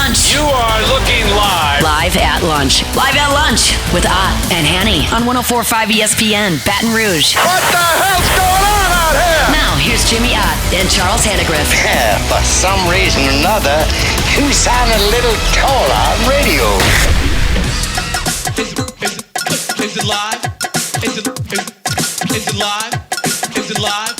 Lunch. You are looking live. Live at lunch. Live at lunch with Ott and Hanny on 104.5 ESPN, Baton Rouge. What the hell's going on out here? Now, here's Jimmy Ott and Charles Hannegriff. For some reason or another, you sound a little taller on radio. Is it live? Is it live? Is it live?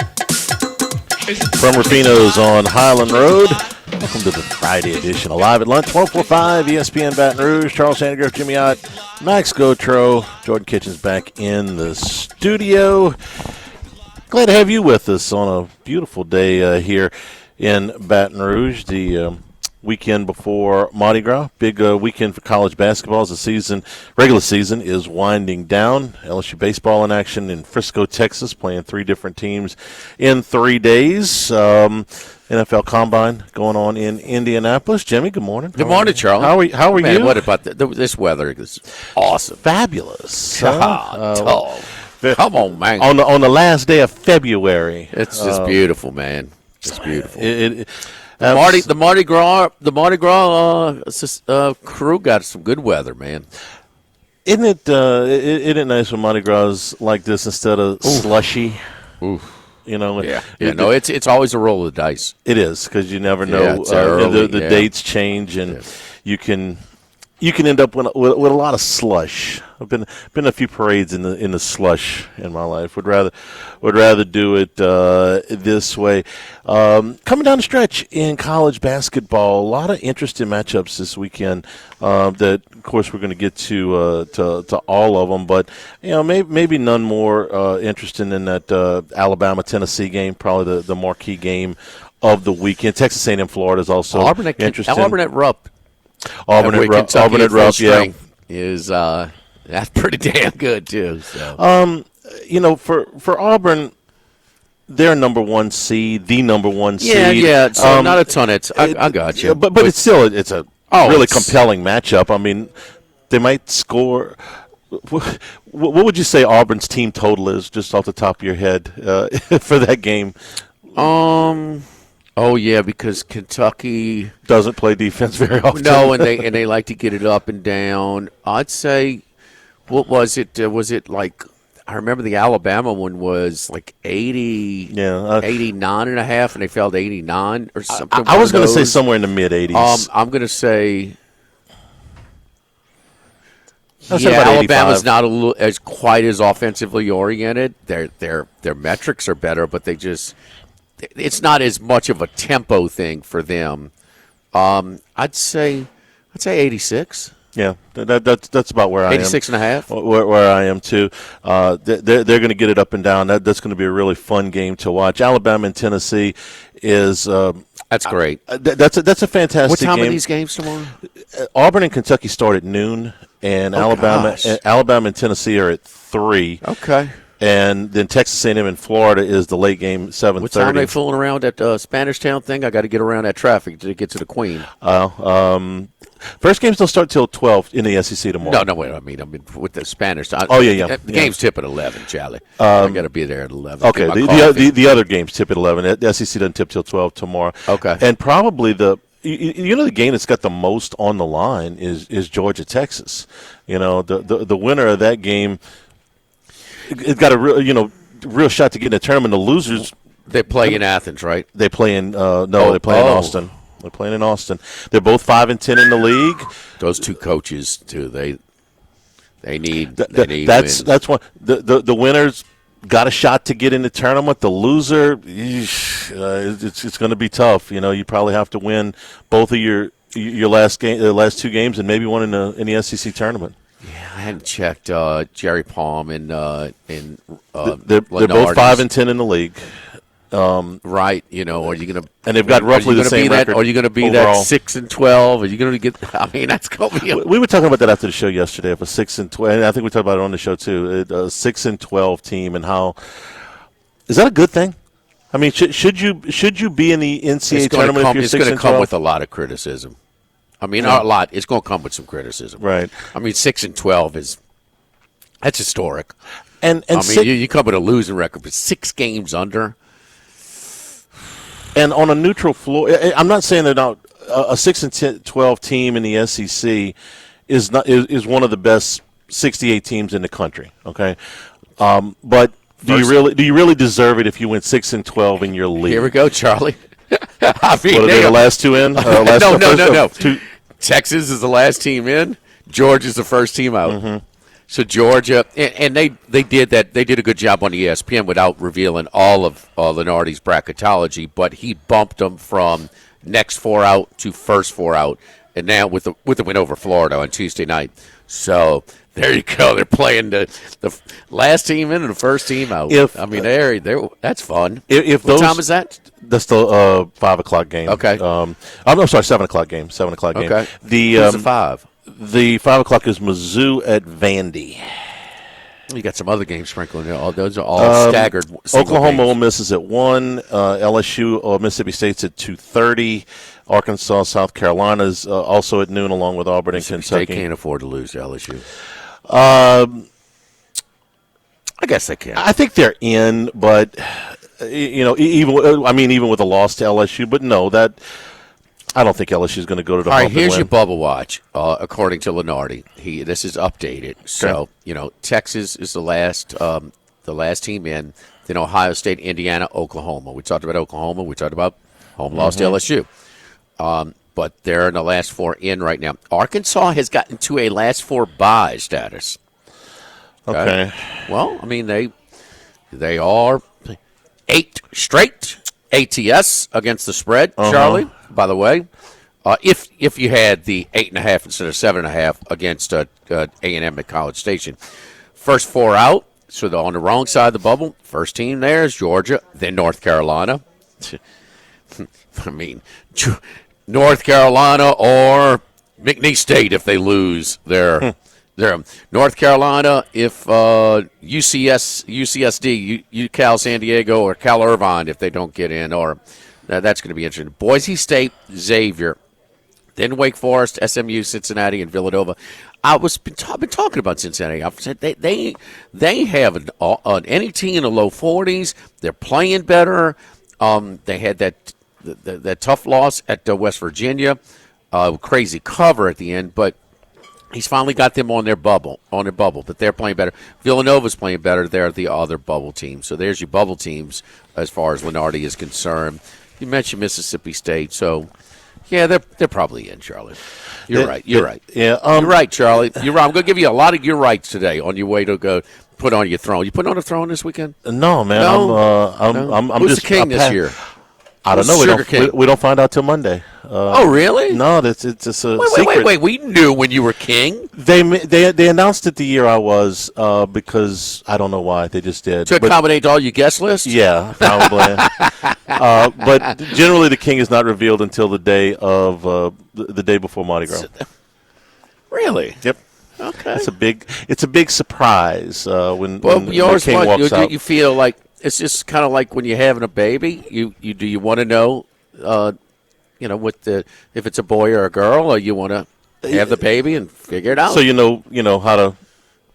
From Rufino's on Highland Road. Welcome to the Friday edition of Live at Lunch, 104.5 ESPN Baton Rouge. Charles Hannegriff, Jimmy Ott, Max Gotro, Jordan Kitchens back in the studio. Glad to have you with us on a beautiful day here in Baton Rouge. The weekend before Mardi Gras, big weekend for college basketball as the regular season is winding down. LSU baseball in action in Frisco, Texas, playing 3 different teams in 3 days. NFL Combine going on in Indianapolis. Jimmy, good morning. Good morning, Charles. How are Man, you? what about this weather? Is awesome. Fabulous. Come on, man. On the last day of February. It's just beautiful, man. It's beautiful. The Mardi Gras crew got some good weather, man. Isn't it nice when Mardi Gras is like this instead of slushy? Oof. You know, It's always a roll of the dice. It is, because you never know. It's early, the dates change, and you can end up with a lot of slush. I've been a few parades in the slush in my life. Would rather do it this way. Coming down the stretch in college basketball, a lot of interesting matchups this weekend. That of course we're going to get to all of them, but maybe none more interesting than that Alabama-Tennessee game, probably the marquee game of the weekend. Texas A&M Florida is also interesting. Auburn at Rupp. Auburn at Rupp, yeah, is that's pretty damn good too. So. For Auburn, they're number 1 seed, the number 1 seed. Yeah. So not a ton. I got you, but it's still it's a really compelling matchup. I mean, they might score. What would you say Auburn's team total is, just off the top of your head, for that game? Oh yeah, because Kentucky doesn't play defense very often. No, and they like to get it up and down. I'd say, what was it? Was it like, I remember the Alabama one was like 80, 89 and a half, and they fell to 89 or something. I was going to say somewhere in the mid 80s. I'm going to say. Alabama's not as quite as offensively oriented. Their metrics are better, but it's not as much of a tempo thing for them. I'd say 86. Yeah, that's about where I am. 86 and a half. Where I am too. They're going to get it up and down. That's going to be a really fun game to watch. Alabama and Tennessee is. That's great. That's a fantastic. What time game. are these games tomorrow? Auburn and Kentucky start at noon, and Alabama and Tennessee are at 3. Okay. And then Texas A&M in Florida is the late game, 7:30. What time are they fooling around at Spanish Town thing? I got to get around that traffic to get to the Queen. First games don't start till 12 in the SEC tomorrow. No, wait. I mean with the Spanish. The games tip at 11, Charlie. I got to be there at 11. Okay. The other games tip at 11. The SEC doesn't tip till 12 tomorrow. Okay. And probably the game that's got the most on the line is Georgia Texas. The winner of that game. It's got a real shot to get in the tournament. The losers, they play in Athens, right? They play in they play in Austin. They're playing in Austin. They're both 5-10 in the league. Those two coaches too. They need. That's one. The winners got a shot to get in the tournament. The loser, it's going to be tough. You probably have to win both of your last 2 games, and maybe one in the SEC tournament. Yeah, I hadn't checked Jerry Palm and they're both 5-10 in the league. Right, are you going to? And they've got roughly the same record. Are you going to be overall. that 6-12? Are you going to get? I mean, that's going to be. We were talking about that after the show yesterday. If a 6-12, and I think we talked about it on the show too. A 6-12 team, and how is that a good thing? I mean, should you be in the NCAA tournament if you're 6-12? It's going to come with a lot of criticism. I mean, not a lot. It's going to come with some criticism, right? I mean, 6-12 that's historic. And I mean, you come with a losing record, but 6 games under. And on a neutral floor, I'm not saying they're not a 6-12 team in the SEC is one of the best 68 teams in the country. Okay, but do you really deserve it if you went 6-12 in your league? Here we go, Charlie. I mean, what are they the last two in? No. Texas is the last team in. Georgia's the first team out. Mm-hmm. So Georgia, and they did that. They did a good job on ESPN without revealing all of Lenardi's bracketology, but he bumped them from next 4 out to first 4 out, and now with the win over Florida on Tuesday night. So there you go. They're playing the last team in and the first team out. That's fun. What time is that? That's the 5 o'clock game. Okay. I'm sorry, 7 o'clock game. 7 o'clock game. Okay. Who's the 5? The 5 o'clock is Mizzou at Vandy. You got some other games sprinkled in there. Those are all staggered. Oklahoma games. Ole Miss is at 1. LSU or Mississippi State's at 2:30. Arkansas, South Carolina is also at noon, along with Auburn and Kentucky. They can't afford to lose to LSU. I guess they can. I think they're in, but even with a loss to LSU, but no, that I don't think LSU is going to go to the. All right, here's your bubble watch. According to Lenardi, this is updated. So Texas is the last team in. Then Ohio State, Indiana, Oklahoma. We talked about Oklahoma. We talked about home loss to LSU. But they're in the last 4 in right now. Arkansas has gotten to a last 4 bye status. Okay. Well, I mean they are 8 straight ATS against the spread, Charlie. By the way, if you had the 8.5 instead of 7.5 against A&M at College Station, first 4 out. So they're on the wrong side of the bubble. First team there is Georgia, then North Carolina. I mean, North Carolina or McNeese State if they lose their North Carolina if UCSD, Cal San Diego or Cal Irvine if they don't get in, or that's going to be interesting. Boise State, Xavier, then Wake Forest, SMU, Cincinnati, and Villanova. I've been talking about Cincinnati. I've said they have an NET in the low 40s. They're playing better. They had that tough loss at West Virginia, crazy cover at the end, but he's finally got them on their bubble. But they're playing better. Villanova's playing better. They're the other bubble team. So there's your bubble teams as far as Lenardi is concerned. You mentioned Mississippi State, so yeah, they're probably in, Charlie. You're right. Yeah, you're right, Charlie. You're right. I'm going to give you a lot of your rights today on your way to go put on your throne. You put on a throne this weekend? No, man. No? I'm Who's just the king this year? I don't know. We don't find out till Monday. Oh, really? No, it's a secret. Wait. We knew when you were king. They announced it the year I was because I don't know why they just did to accommodate all your guest list. Yeah, probably. But generally, the king is not revealed until the day of the day before Mardi Gras. Really? Yep. Okay. It's a big surprise when yours, the king walks out. You feel like it's just kind of like when you're having a baby. You want to know, if it's a boy or a girl, or you want to have the baby and figure it out. So you know how to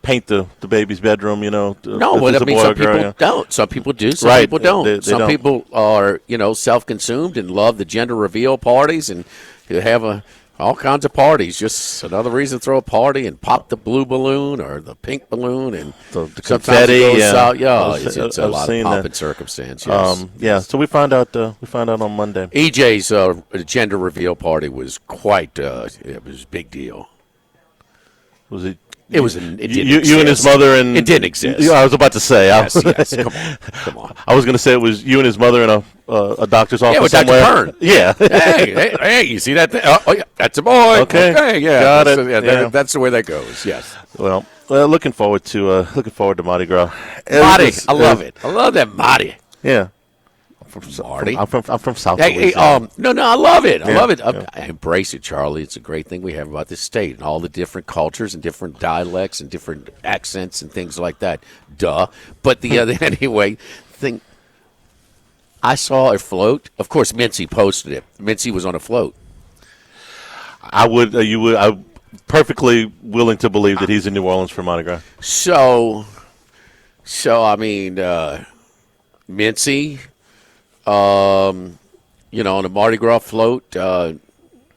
paint the baby's bedroom. No, but I mean some people don't. Some people do. Some people don't. They some don't. people are self-consumed and love the gender reveal parties and have all kinds of parties. Just another reason to throw a party and pop the blue balloon or the pink balloon and the confetti. confetti. Out. It's a lot of pomp and circumstance. Yes. So we found out on Monday. EJ's gender reveal party was quite. It was a big deal. Was it? It was. It didn't you exist. and his mother and it didn't exist. Yeah, I was about to say. Yes. Come on. I was going to say it was you and his mother in a doctor's office. Yeah, with somewhere. Dr. Byrne. Yeah. hey, you see that thing? Oh, yeah, that's a boy. Okay, yeah, got it. That's the way that goes. Yes. Well, looking forward to Mardi Gras. Mardi, I love it. I love that Mardi. Yeah. Marty. I'm from South Louisiana. No, I love it. I love it. Yeah. I embrace it, Charlie. It's a great thing we have about this state and all the different cultures and different dialects and different accents and things like that. Duh. But the other anyway thing, I saw a float. Of course, Mincy posted it. Mincy was on a float. I'm perfectly willing to believe that he's in New Orleans for Mardi Gras. So I mean, Mincy. On a Mardi Gras float,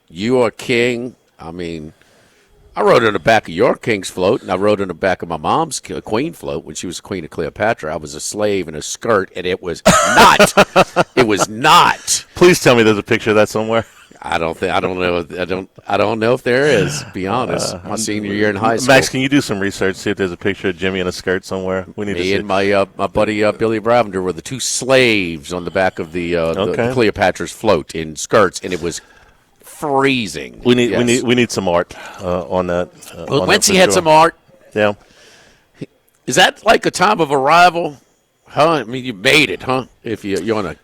You are king. I mean, I rode on the back of your king's float, and I rode on the back of my mom's queen float when she was queen of Cleopatra. I was a slave in a skirt, and it was not. It was not. Please tell me there's a picture of that somewhere. I don't know if there is. To be honest, my senior year in high school. Max, can you do some research? See if there's a picture of Jimmy in a skirt somewhere. We need to see. And my buddy Billy Bravender were the two slaves on the back of the Cleopatra's float in skirts, and it was freezing. We need some art on that. Once he had some art. Yeah. Is that like a time of arrival? Huh? I mean, you made it, huh? If you're on a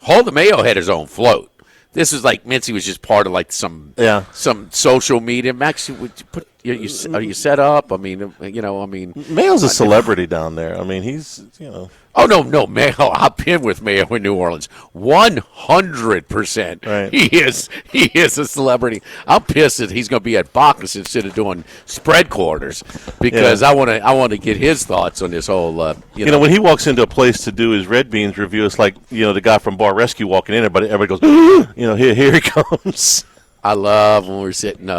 Hall the Mayo had his own float. This is like Mincy was just part of like some social media. Max, are you set up? I mean, Mayo's a celebrity down there. I mean, he's. Oh no, Mayo. I've been with Mayo in New Orleans. 100%. Right. He is a celebrity. I'm pissed that he's going to be at Bacchus instead of doing spread quarters because I want to get his thoughts on this whole. When he walks into a place to do his red beans review, it's like the guy from Bar Rescue walking in. Everybody goes, here he comes. I love when we're sitting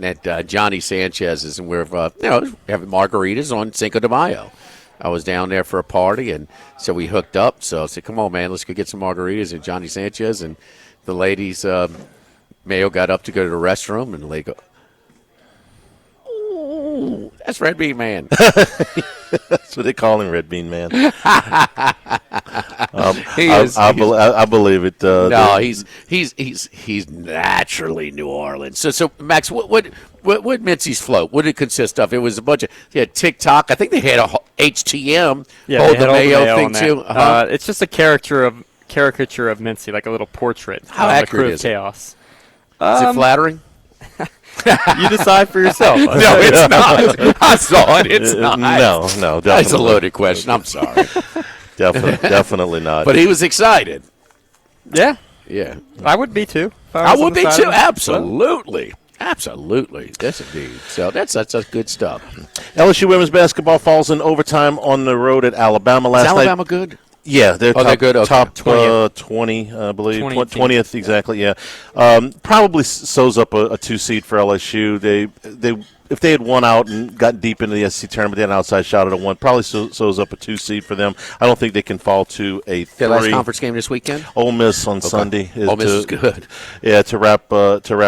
at Johnny Sanchez's and we're having margaritas on Cinco de Mayo. I was down there for a party, and so we hooked up. So I said, come on, man, let's go get some margaritas at Johnny Sanchez. And the ladies, Mayo got up to go to the restroom, and the lady go, "Ooh, that's Red Bean Man." That's what they call him, Red Bean Man. I believe it. No, he's naturally New Orleans. So Max, what Mincy's float? What did it consist of? It was a bunch of TikTok. I think they had a HTM. Hold the Mayo thing too. It's just a caricature of Mincy, like a little portrait. How accurate is chaos. Is it flattering? You decide for yourself. No, it's not. I saw it. It's not. No, definitely. That's a loaded question. I'm sorry. Definitely not. But he was excited. Yeah. Yeah. I would be too. I would be too. Absolutely. Absolutely. Yes, indeed. So that's good stuff. LSU women's basketball falls in overtime on the road at Alabama last night. Is Alabama good? Yeah, they're they're good. Okay. Top 20, I believe. 20th, exactly, yeah. Probably sews up a 2 seed for LSU. They if they had won out and got deep into the SEC tournament, they had an outside shot at a 1. Probably sews up a 2 seed for them. I don't think they can fall to a 3. Their last conference game this weekend? Ole Miss on Sunday. Ole Miss is good. Yeah, to wrap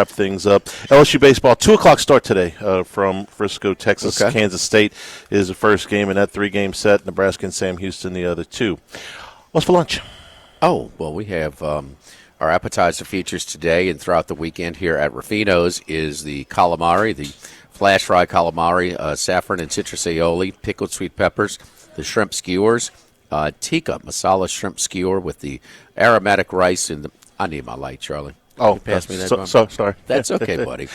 things up. LSU baseball, 2:00 start today from Frisco, Texas. Okay. Kansas State is the first game in that 3-game set. Nebraska and Sam Houston the other 2. What's for lunch? Oh, well, we have our appetizer features today and throughout the weekend here at Ruffino's is the calamari, the flash fry calamari, saffron and citrus aioli, pickled sweet peppers, the shrimp skewers, tikka masala shrimp skewer with the aromatic rice and I need my light, Charlie. Oh, pass me that. Sorry. That's okay, buddy.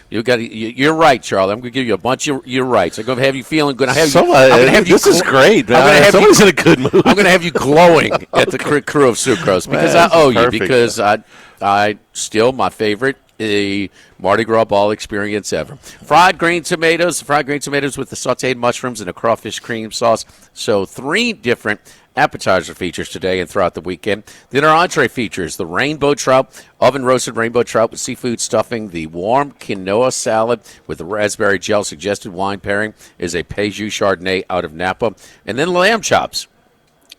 You're right, Charlie. I'm going to give you a bunch of your rights. I'm going to have you feeling good. This is great, man. Somebody's in a good mood. I'm going to have you glowing at the crew of Sucrose because I owe you. Because I still my favorite. The Mardi Gras ball experience ever. Fried green tomatoes with the sauteed mushrooms and a crawfish cream sauce. So 3 different appetizer features today and throughout the weekend. Then our entree features the rainbow trout, oven-roasted rainbow trout with seafood stuffing. The warm quinoa salad with the raspberry gel. Suggested wine pairing is a Pejus Chardonnay out of Napa. And then lamb chops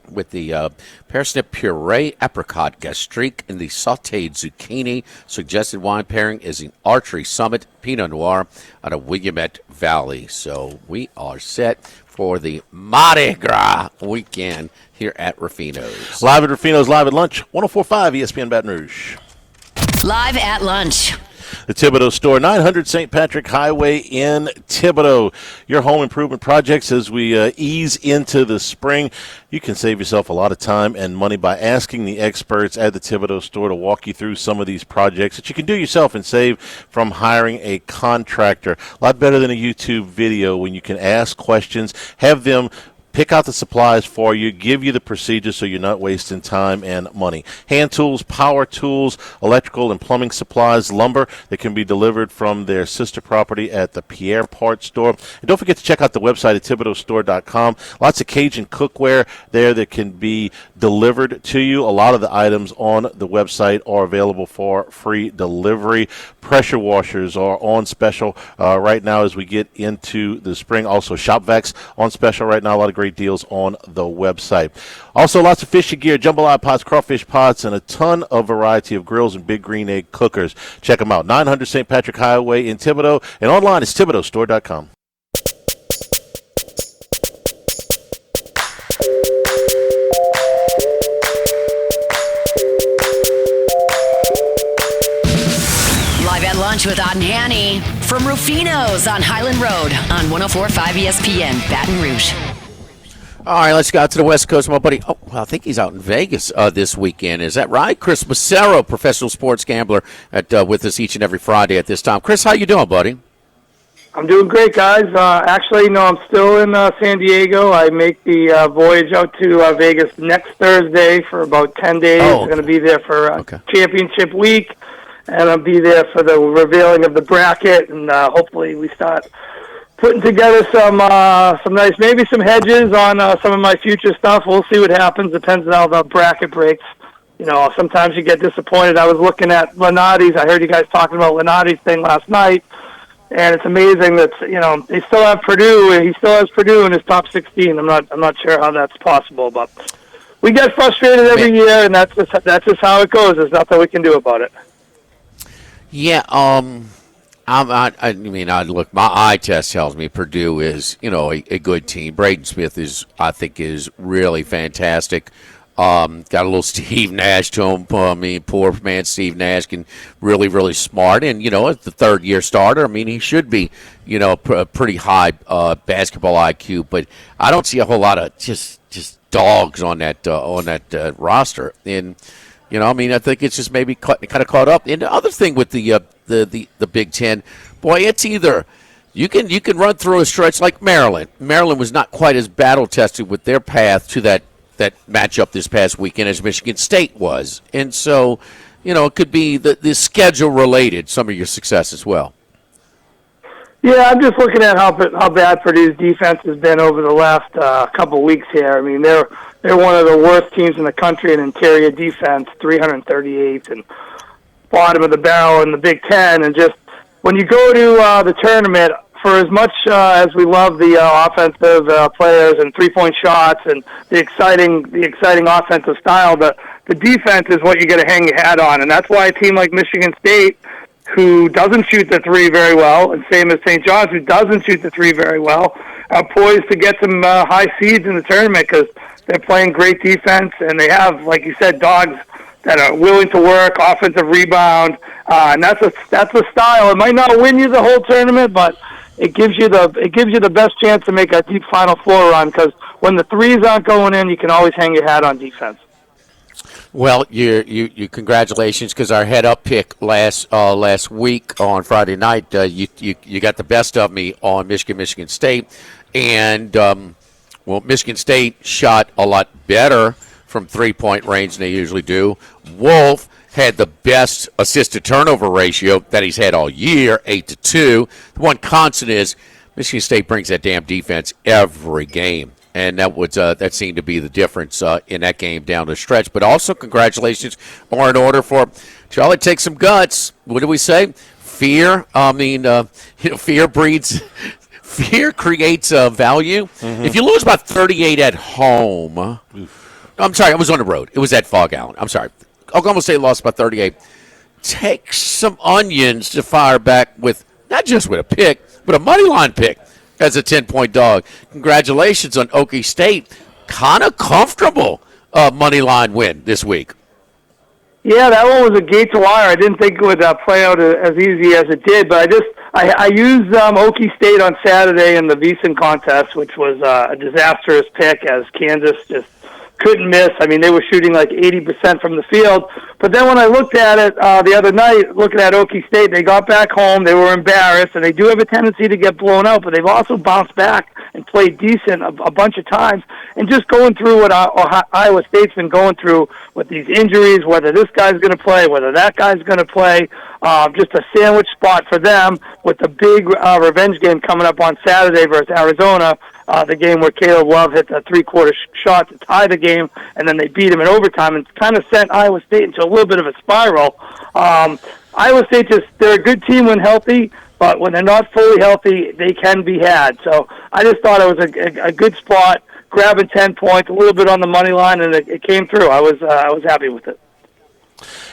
with the parsnip puree, apricot gastrique, and the sautéed zucchini. Suggested wine pairing is an Archery Summit Pinot Noir out of Willamette Valley. So we are set for the Mardi Gras weekend here at Ruffino's. Live at Ruffino's, live at lunch, 104.5 ESPN Baton Rouge. Live at lunch. The Thibodaux Store, 900 St. Patrick Highway in Thibodaux. Your home improvement projects as we ease into the spring. You can save yourself a lot of time and money by asking the experts at the Thibodaux Store to walk you through some of these projects that you can do yourself and save from hiring a contractor. A lot better than a YouTube video when you can ask questions, have them pick out the supplies for you, give you the procedure so you're not wasting time and money. Hand tools, power tools, electrical and plumbing supplies, lumber that can be delivered from their sister property at the Pierre Part Store. And don't forget to check out the website at ThibodeauStore.com. Lots of Cajun cookware there that can be delivered to you. A lot of the items on the website are available for free delivery. Pressure washers are on special right now as we get into the spring. Also, ShopVacs on special right now. A lot of great deals on the website. Also, lots of fishing gear, jambalaya pots, crawfish pots, and a ton of variety of grills and big green egg cookers. Check them out. 900 St. Patrick Highway in Thibodaux, and online is ThibodeauStore.com. Live at lunch with Ott and Hanny from Rufino's on Highland Road on 104.5 ESPN, Baton Rouge. All right, let's go out to the West Coast. My buddy, I think he's out in Vegas this weekend. Is that right? Chris Massaro, professional sports gambler, with us each and every Friday at this time. Chris, how you doing, buddy? I'm doing great, guys. Actually, no, I'm still in San Diego. I make the voyage out to Vegas next Thursday for about 10 days. I'm going to be there for championship week, and I'll be there for the revealing of the bracket, and hopefully we start putting together some nice, maybe some hedges on some of my future stuff. We'll see what happens. Depends on how the bracket breaks. You know, sometimes you get disappointed. I was looking at Lenardi's. I heard you guys talking about Lenardi's thing last night, and it's amazing that, you know, they still have Purdue, and he still has Purdue in his top 16. I'm not sure how that's possible, but we get frustrated every year, and that's just how it goes. There's nothing we can do about it. Yeah, I mean, look, my eye test tells me Purdue is, you know, a good team. Braden Smith I think, is really fantastic. Got a little Steve Nash to him. I mean, poor man Steve Nash can really, really smart. And, you know, as the third-year starter, I mean, he should be, you know, pretty high basketball IQ. But I don't see a whole lot of just dogs on that roster. And, you know, I mean, I think it's just maybe kind of caught up. And the other thing with the Big Ten, boy, it's either you can run through a stretch like Maryland. Maryland was not quite as battle tested with their path to that matchup this past weekend as Michigan State was, and so, you know, it could be the schedule related some of your success as well. Yeah, I'm just looking at how bad Purdue's defense has been over the last couple of weeks here. I mean, they're one of the worst teams in the country in interior defense, 338th, and bottom of the barrel in the Big Ten. And just when you go to the tournament, for as much as we love the offensive players and three-point shots and the exciting offensive style, the defense is what you got to hang your hat on. And that's why a team like Michigan State, who doesn't shoot the three very well, and same as St. John's, who doesn't shoot the three very well, are poised to get some high seeds in the tournament because they're playing great defense, and they have, like you said, dogs that are willing to work, offensive rebound, and that's a style. It might not win you the whole tournament, but it gives you the best chance to make a deep Final Four run, because when the threes aren't going in, you can always hang your hat on defense. Well, you congratulations, because our head-up pick last week on Friday night, you got the best of me on Michigan State, and Michigan State shot a lot better from three-point range than they usually do. Wolf had the best assist-to-turnover ratio that he's had all year, 8-2. The one constant is Michigan State brings that damn defense every game. And that seemed to be the difference in that game down the stretch. But also, congratulations are in order for Charlie. Take some guts. What do we say? Fear. I mean, fear breeds. Fear creates value. Mm-hmm. If you lose by 38 at home, I'm sorry, I was on the road. It was at Fog Allen. I'm sorry. Oklahoma State lost by 38. Take some onions to fire back with, not just with a pick, but a money line pick as a 10-point dog. Congratulations on Okie State. Kind of comfortable money line win this week. Yeah, that one was a gate to wire. I didn't think it would play out as easy as it did, but I used Okie State on Saturday in the VEASAN contest, which was a disastrous pick as Kansas just couldn't miss. I mean, they were shooting like 80% from the field. But then when I looked at it the other night, looking at Okie State, they got back home. They were embarrassed, and they do have a tendency to get blown out, but they've also bounced back and played decent a bunch of times. And just going through what Iowa State's been going through with these injuries, whether this guy's going to play, whether that guy's going to play, just a sandwich spot for them with the big revenge game coming up on Saturday versus Arizona. The game where Caleb Love hit the three-quarter shot to tie the game, and then they beat him in overtime and kind of sent Iowa State into a little bit of a spiral. Iowa State they're a good team when healthy, but when they're not fully healthy, they can be had. So I just thought it was a good spot, grabbing 10 points, a little bit on the money line, and it came through. I was happy with it.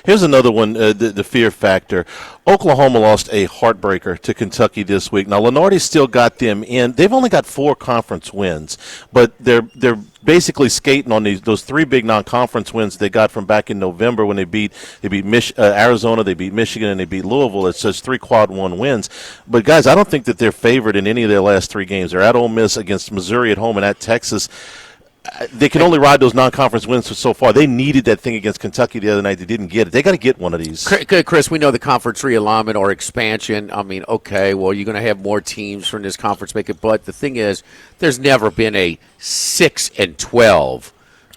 Here's another one, the fear factor. Oklahoma lost a heartbreaker to Kentucky this week. Now, Lenardi's still got them in. They've only got 4 conference wins, but they're basically skating on those 3 big non-conference wins they got from back in November when they beat Arizona, they beat Michigan, and they beat Louisville. It's just 3 quad 1 wins. But, guys, I don't think that they're favored in any of their last 3 games. They're at Ole Miss, against Missouri at home, and at Texas. They can only ride those non-conference wins for so far. They needed that thing against Kentucky the other night. They didn't get it. They got to get one of these. Chris, we know the conference realignment or expansion. I mean, okay, well, you're going to have more teams from this conference make it. But the thing is, there's never been a 6-12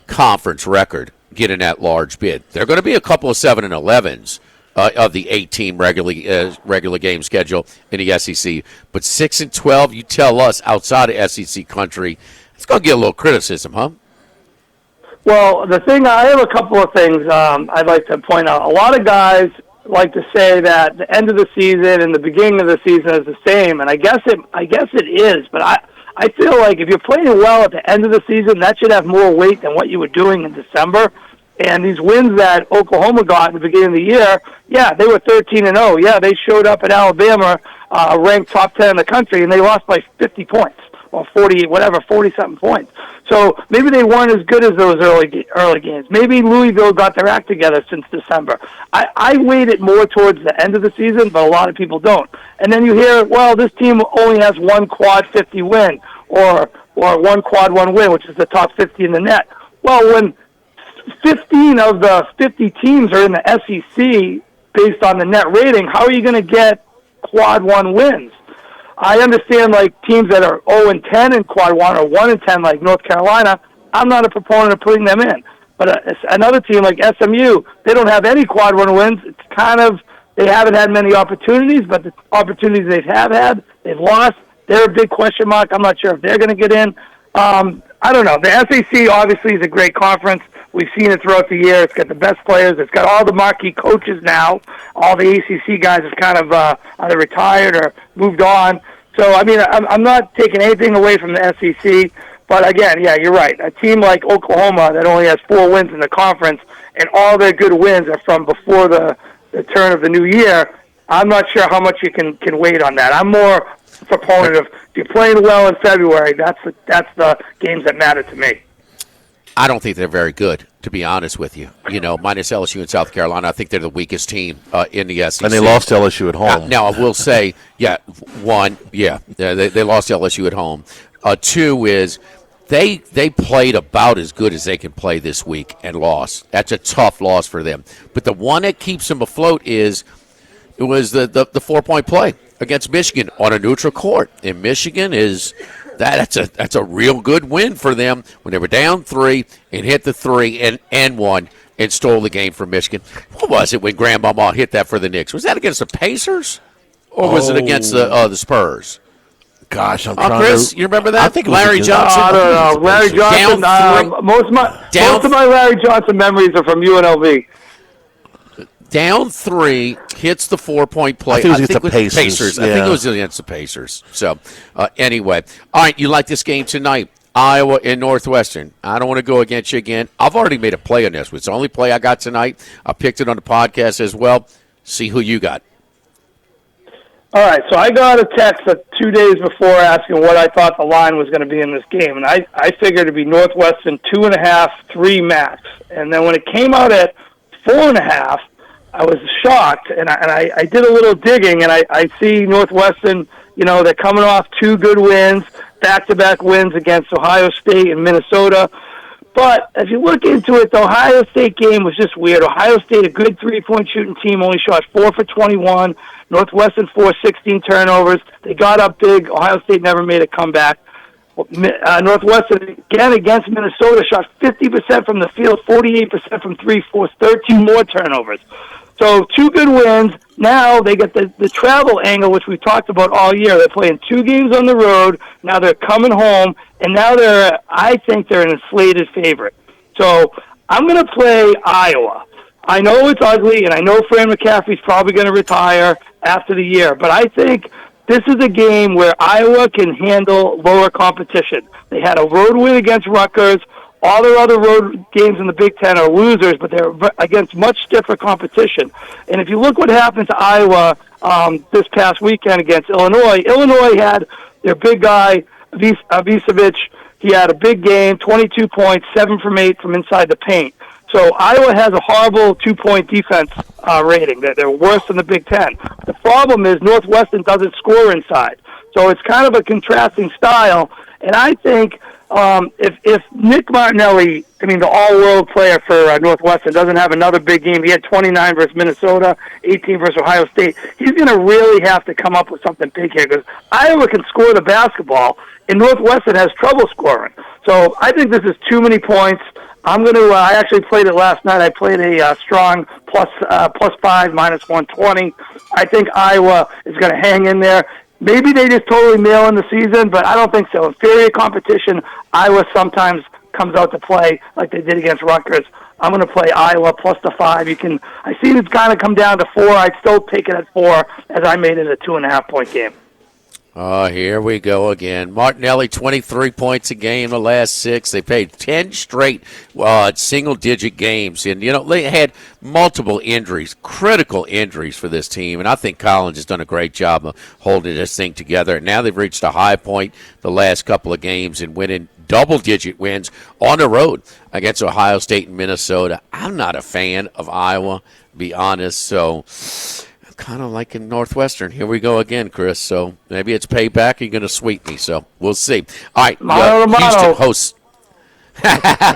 conference record getting that large bid. There are going to be a couple of 7-11s of the 8-team regular game schedule in the SEC. But 6-12, you tell us outside of SEC country, it's going to get a little criticism, huh? Well, I have a couple of things I'd like to point out. A lot of guys like to say that the end of the season and the beginning of the season is the same, and I guess it is. But I feel like if you're playing well at the end of the season, that should have more weight than what you were doing in December. And these wins that Oklahoma got at the beginning of the year, yeah, they were 13-0. Yeah, they showed up at Alabama, ranked top 10 in the country, and they lost by 50 points. Or 40-something points. So maybe they weren't as good as those early games. Maybe Louisville got their act together since December. I weight it more towards the end of the season, but a lot of people don't. And then you hear, well, this team only has 1 quad 50 win, or 1 quad 1 win, which is the top 50 in the net. Well, when 15 of the 50 teams are in the SEC based on the net rating, how are you going to get quad 1 wins? I understand, like, teams that are 0-10 in quad 1 or 1-10 like North Carolina, I'm not a proponent of putting them in. But another team like SMU, they don't have any quad 1 wins. It's kind of, they haven't had many opportunities, but the opportunities they have had, they've lost. They're a big question mark. I'm not sure if they're going to get in. I don't know. The SEC obviously is a great conference. We've seen it throughout the year. It's got the best players. It's got all the marquee coaches now. All the ACC guys have kind of either retired or moved on. So, I mean, I'm not taking anything away from the SEC. But, again, yeah, you're right. A team like Oklahoma that only has 4 wins in the conference, and all their good wins are from before the turn of the new year, I'm not sure how much you can wait on that. I'm more a proponent of, if you're playing well in February, that's the games that matter to me. I don't think they're very good, to be honest with you. You know, minus LSU and South Carolina, I think they're the weakest team in the SEC. And they lost to LSU at home. Now, I will say, they lost to LSU at home. 2 is they played about as good as they can play this week and lost. That's a tough loss for them. But the one that keeps them afloat was the 4-point play against Michigan on a neutral court. And Michigan is... That's a real good win for them when they were down 3 and hit the 3 and won and stole the game from Michigan. What was it when Grandmama hit that for the Knicks? Was that against the Pacers or was it against the Spurs? Gosh, I'm trying Chris, you remember that? I think it was Larry Johnson. I don't know. Larry Johnson. Most of my Larry Johnson memories are from UNLV. Down 3, hits the 4-point play. I think it was against the Pacers. I think it was against the Pacers. So, anyway. All right, you like this game tonight. Iowa and Northwestern. I don't want to go against you again. I've already made a play on this. It's the only play I got tonight. I picked it on the podcast as well. See who you got. All right, so I got a text 2 days before asking what I thought the line was going to be in this game, and I figured it'd be Northwestern 2.5, 3 max. And then when it came out at 4.5, I was shocked, and I did a little digging, and I see Northwestern, you know, they're coming off 2 good wins, back-to-back wins against Ohio State and Minnesota. But if you look into it, the Ohio State game was just weird. Ohio State, a good three-point shooting team, only shot 4 for 21. Northwestern 16 turnovers. They got up big. Ohio State never made a comeback. Northwestern, again against Minnesota, shot 50% from the field, 48% from three, forced 13 more turnovers. So 2 good wins. Now they get the travel angle, which we've talked about all year. They're playing 2 games on the road. Now they're coming home, and now I think they're an inflated favorite. So I'm going to play Iowa. I know it's ugly, and I know Fran McCaffrey's probably going to retire after the year, but I think this is a game where Iowa can handle lower competition. They had a road win against Rutgers. All their other road games in the Big Ten are losers, but they're against much stiffer competition. And if you look what happened to Iowa this past weekend against Illinois, Illinois had their big guy, Visevich. He had a big game, 22 points, 7 from 8 from inside the paint. So Iowa has a horrible 2-point defense rating. They're worse than the Big Ten. The problem is Northwestern doesn't score inside. So it's kind of a contrasting style. And I think if Nick Martinelli, the all-world player for Northwestern, doesn't have another big game, he had 29 versus Minnesota, 18 versus Ohio State, he's going to really have to come up with something big here because Iowa can score the basketball, and Northwestern has trouble scoring. So I think this is too many points. I'm going to. I actually played it last night. I played a strong plus 5, minus 120. I think Iowa is going to hang in there. Maybe they just totally mail in the season, but I don't think so. Inferior competition, Iowa sometimes comes out to play like they did against Rutgers. I'm going to play Iowa plus the 5. I see it's kind of come down to 4. I'd still take it at 4 as I made it a 2.5-point game. Oh, here we go again. Martinelli, 23 points a game the last 6. They played 10 straight single-digit games. And, they had multiple injuries, critical injuries for this team. And I think Collins has done a great job of holding this thing together. And now they've reached a high point the last couple of games and winning double-digit wins on the road against Ohio State and Minnesota. I'm not a fan of Iowa, to be honest, so kind of like in Northwestern. Here we go again, Chris. So maybe it's payback. You're going to sweep me. So we'll see. All right. Houston hosts.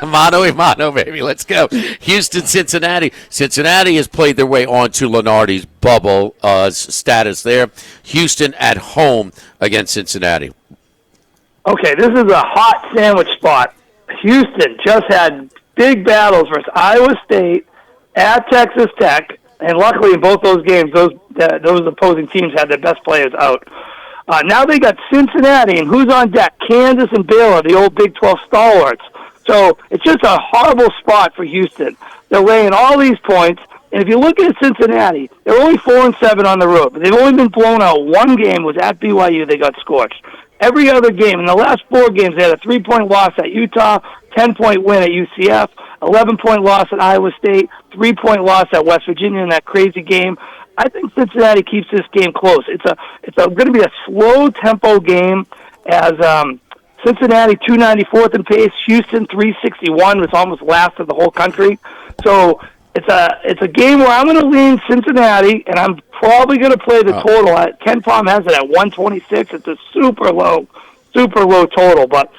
Mano a mano, baby. Let's go. Houston, Cincinnati. Cincinnati has played their way on to Lenardi's bubble status there. Houston at home against Cincinnati. Okay, this is a hot sandwich spot. Houston just had big battles versus Iowa State at Texas Tech. And luckily, in both those games, those opposing teams had their best players out. Now they got Cincinnati, and who's on deck? Kansas and Baylor, the old Big 12 stalwarts. So it's just a horrible spot for Houston. They're laying all these points, and if you look at Cincinnati, they're only 4-7 on the road, but they've only been blown out. One game was at BYU. They got scorched. Every other game, in the last 4 games, they had a 3-point loss at Utah, 10-point win at UCF, 11-point loss at Iowa State, 3-point loss at West Virginia in that crazy game. I think Cincinnati keeps this game close. It's going to be a slow-tempo game as Cincinnati 294th in pace, Houston 361, was almost last of the whole country. So it's a game where I'm going to lean Cincinnati, and I'm probably going to play the total. Ken Palm has it at 126. It's a super low total, but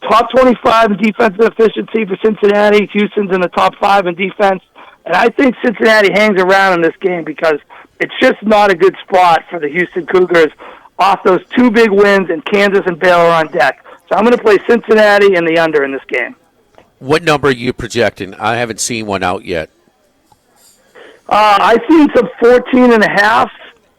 top 25 in defensive efficiency for Cincinnati. Houston's in the top 5 in defense. And I think Cincinnati hangs around in this game because it's just not a good spot for the Houston Cougars off those 2 big wins, and Kansas and Baylor on deck. So I'm going to play Cincinnati and the under in this game. What number are you projecting? I haven't seen one out yet. I've seen some 14.5.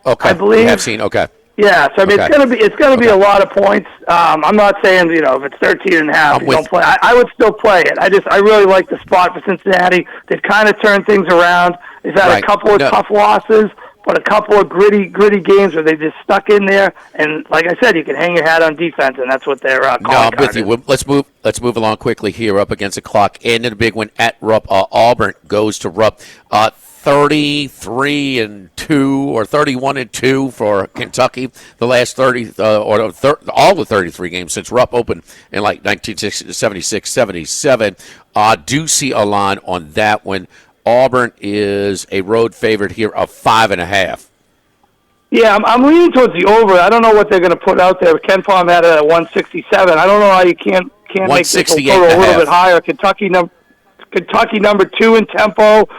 Okay, I believe. You have seen. Okay. Yeah, so I mean it's gonna be a lot of points. I'm not saying if it's 13.5, you don't play. I would still play it. I really like the spot for Cincinnati. They've kind of turned things around. They've had a couple of tough losses, but a couple of gritty games where they just stuck in there. And like I said, you can hang your hat on defense, and that's what they're calling. No, I'm with you. Let's move along quickly here. Up against the clock, and in a big one at Rupp. Auburn goes to Rupp. 33-2 or 31-2 for Kentucky. The last 30 all the 33 games since Rupp opened in like 1976-77. Do see a line on that one. Auburn is a road favorite here of 5.5. Yeah, I'm leaning towards the over. I don't know what they're going to put out there. Ken Palm had it at 167. I don't know how you can't make this total a little bit higher. Kentucky number 2 in tempo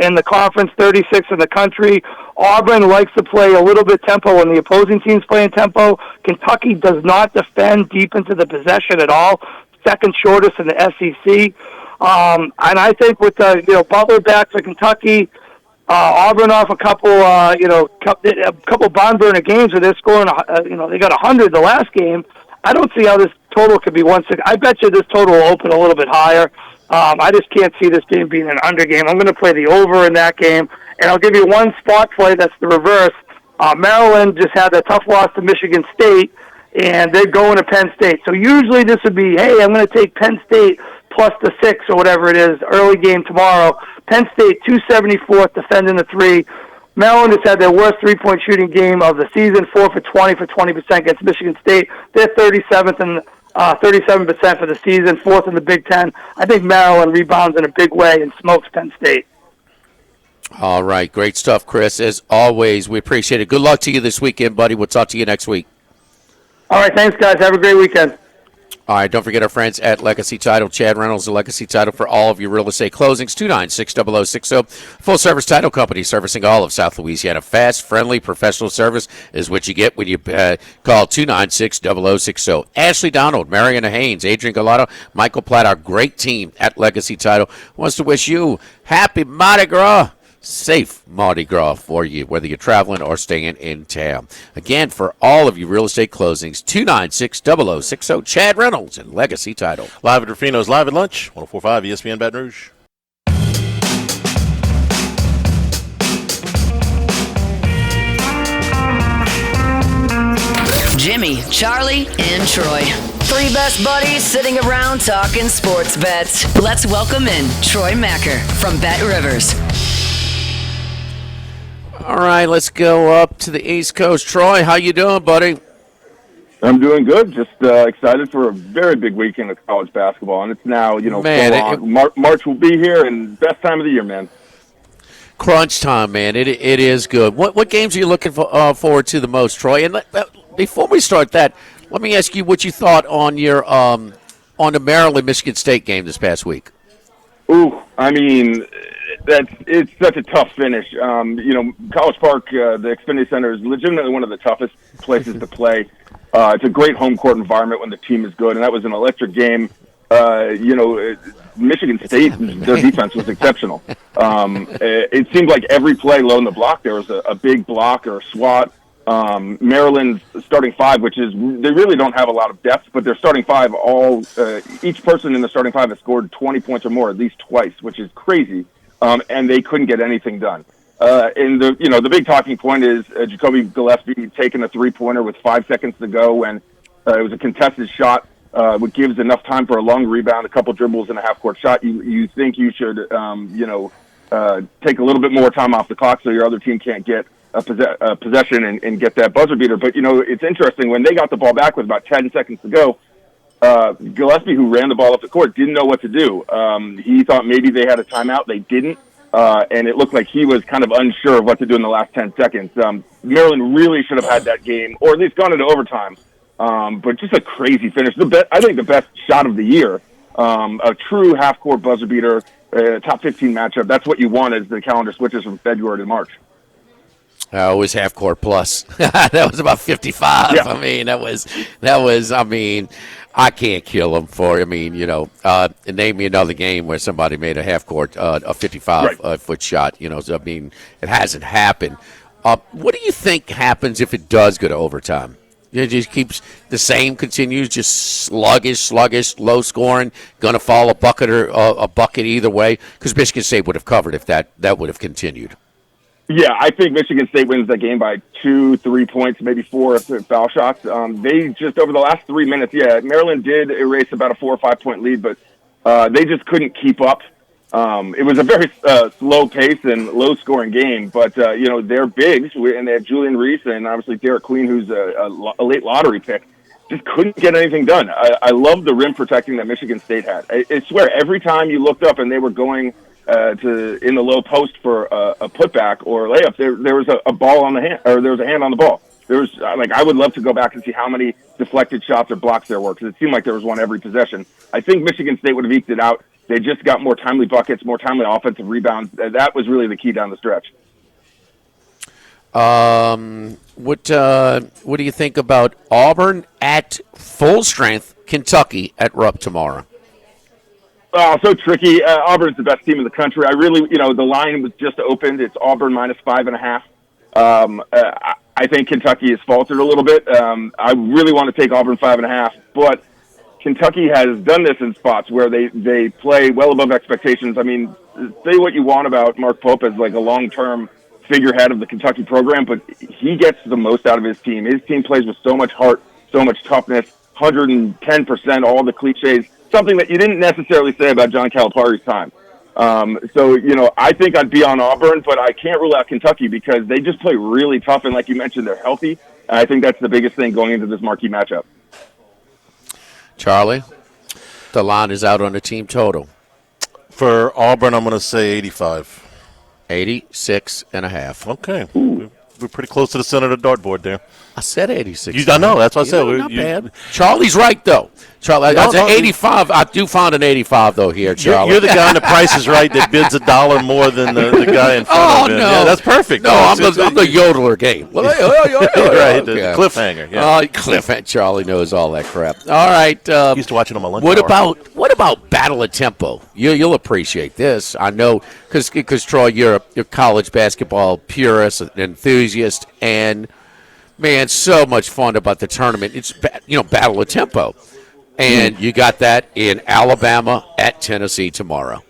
in the conference, 36 in the country. Auburn likes to play a little bit tempo when the opposing team's playing tempo. Kentucky does not defend deep into the possession at all. Second shortest in the SEC. And I think with Butler back for Kentucky, Auburn off a couple barn burner games where they're scoring. They got 100 the last game. I don't see how this total could be 160. I bet you this total will open a little bit higher. I just can't see this game being an under game. I'm going to play the over in that game, and I'll give you one spot play that's the reverse. Maryland just had a tough loss to Michigan State, and they're going to Penn State. So usually this would be, hey, I'm going to take Penn State plus the 6 or whatever it is, early game tomorrow. Penn State 274th, defending the 3. Maryland has had their worst three-point shooting game of the season, 4 for 20 for 20% against Michigan State. They're 37th and 37% for the season, 4th in the Big Ten. I think Maryland rebounds in a big way and smokes Penn State. All right, great stuff, Chris. As always, we appreciate it. Good luck to you this weekend, buddy. We'll talk to you next week. All right, thanks, guys. Have a great weekend. All right, don't forget our friends at Legacy Title. Chad Reynolds, the Legacy Title for all of your real estate closings. 296-0060. Full-service title company servicing all of South Louisiana. Fast, friendly, professional service is what you get when you call 296-0060. Ashley Donald, Mariana Haynes, Adrian Galato, Michael Platt, our great team at Legacy Title wants to wish you happy Mardi Gras. Safe Mardi Gras for you, whether you're traveling or staying in town. Again, for all of you real estate closings, 296-0060. Chad Reynolds and Legacy Title. Live at Rufino's Live at Lunch, 104.5 ESPN Baton Rouge. Jimmy, Charlie, and Troy. 3 best buddies sitting around talking sports bets. Let's welcome in Troy Macker from Bet Rivers. All right, let's go up to the East Coast. Troy, how you doing, buddy? I'm doing good. Just excited for a very big weekend of college basketball, and it's now, March will be here, and best time of the year, man. Crunch time, man. It is good. What games are you looking forward to the most, Troy? And before we start that, let me ask you what you thought on your on the Maryland-Michigan State game this past week. Ooh, I mean, it's such a tough finish. College Park, the Xfinity Center, is legitimately one of the toughest places to play. It's a great home court environment when the team is good, and that was an electric game. Michigan State, their defense was exceptional. It seemed like every play low in the block, there was a big block or a swat. Maryland's starting 5, which is, they really don't have a lot of depth, but their starting 5, each person in the starting 5 has scored 20 points or more at least twice, which is crazy. And they couldn't get anything done. And the big talking point is Jacoby Gillespie taking a 3-pointer with 5 seconds to go when it was a contested shot, which gives enough time for a long rebound, a couple dribbles, and a half-court shot. You think you should, take a little bit more time off the clock so your other team can't get a possession and get that buzzer beater. But, it's interesting. When they got the ball back with about 10 seconds to go, Gillespie, who ran the ball up the court, didn't know what to do. He thought maybe they had a timeout. They didn't. And it looked like he was kind of unsure of what to do in the last 10 seconds. Maryland really should have had that game, or at least gone into overtime. But just a crazy finish. I think the best shot of the year, a true half-court buzzer beater, top 15 matchup. That's what you want as the calendar switches from February to March. Always half court plus. That was about 55. Yeah. I mean, that was. I mean, I can't kill them for. I mean, name me another game where somebody made a half court, a 55-foot shot. So, I mean, it hasn't happened. What do you think happens if it does go to overtime? It just keeps the same, continues, just sluggish, low scoring, going to fall a bucket or a bucket either way. Because Michigan State would have covered if that would have continued. Yeah, I think Michigan State wins that game by 2-3 points, maybe 4 if foul shots. They just, over the last 3 minutes, Maryland did erase about a 4 or 5 point lead, but they just couldn't keep up. It was a very slow pace and low scoring game, but they're bigs, and they have Julian Reese and obviously Derek Queen, who's a late lottery pick. Just couldn't get anything done. I love the rim protecting that Michigan State had. I swear, every time you looked up and they were going in the low post for a putback or layup. There was a ball on the hand, or there was a hand on the ball. There was I would love to go back and see how many deflected shots or blocks there were, because it seemed like there was one every possession. I think Michigan State would have eked it out. They just got more timely buckets, more timely offensive rebounds. That was really the key down the stretch. What do you think about Auburn at full strength, Kentucky at Rupp tomorrow? Oh, so tricky. Auburn's the best team in the country. I really, the line was just opened. It's Auburn minus 5.5. I think Kentucky has faltered a little bit. I really want to take Auburn 5.5, but Kentucky has done this in spots where they play well above expectations. I mean, say what you want about Mark Pope as like a long-term figurehead of the Kentucky program, but he gets the most out of his team. His team plays with so much heart, so much toughness, 110%, all the cliches, something that you didn't necessarily say about John Calipari's time. I think I'd be on Auburn, but I can't rule out Kentucky because they just play really tough, and like you mentioned, they're healthy. And I think that's the biggest thing going into this marquee matchup. Charlie, the line is out on the team total. For Auburn, I'm going to say 85. 86.5. Okay. We're pretty close to the center of the dartboard there. I said 86. I know. That's what I said. Not bad. Charlie's right, though. Charlie, I said 85. I do find an 85, though, here, Charlie. You're the guy on The Price is Right that bids $1 more than the guy in front of him. No. Yeah, that's perfect. No, I'm the yodeler game. Right, the cliffhanger. Yeah. Cliffhanger. Charlie knows all that crap. All right. Used to watch it on my lunch What hour. about Battle of Tempo? You'll appreciate this. I know, because Troy, you're a college basketball purist, an enthusiast, and man, so much fun about the tournament. It's Battle of Tempo. And you got that in Alabama at Tennessee tomorrow.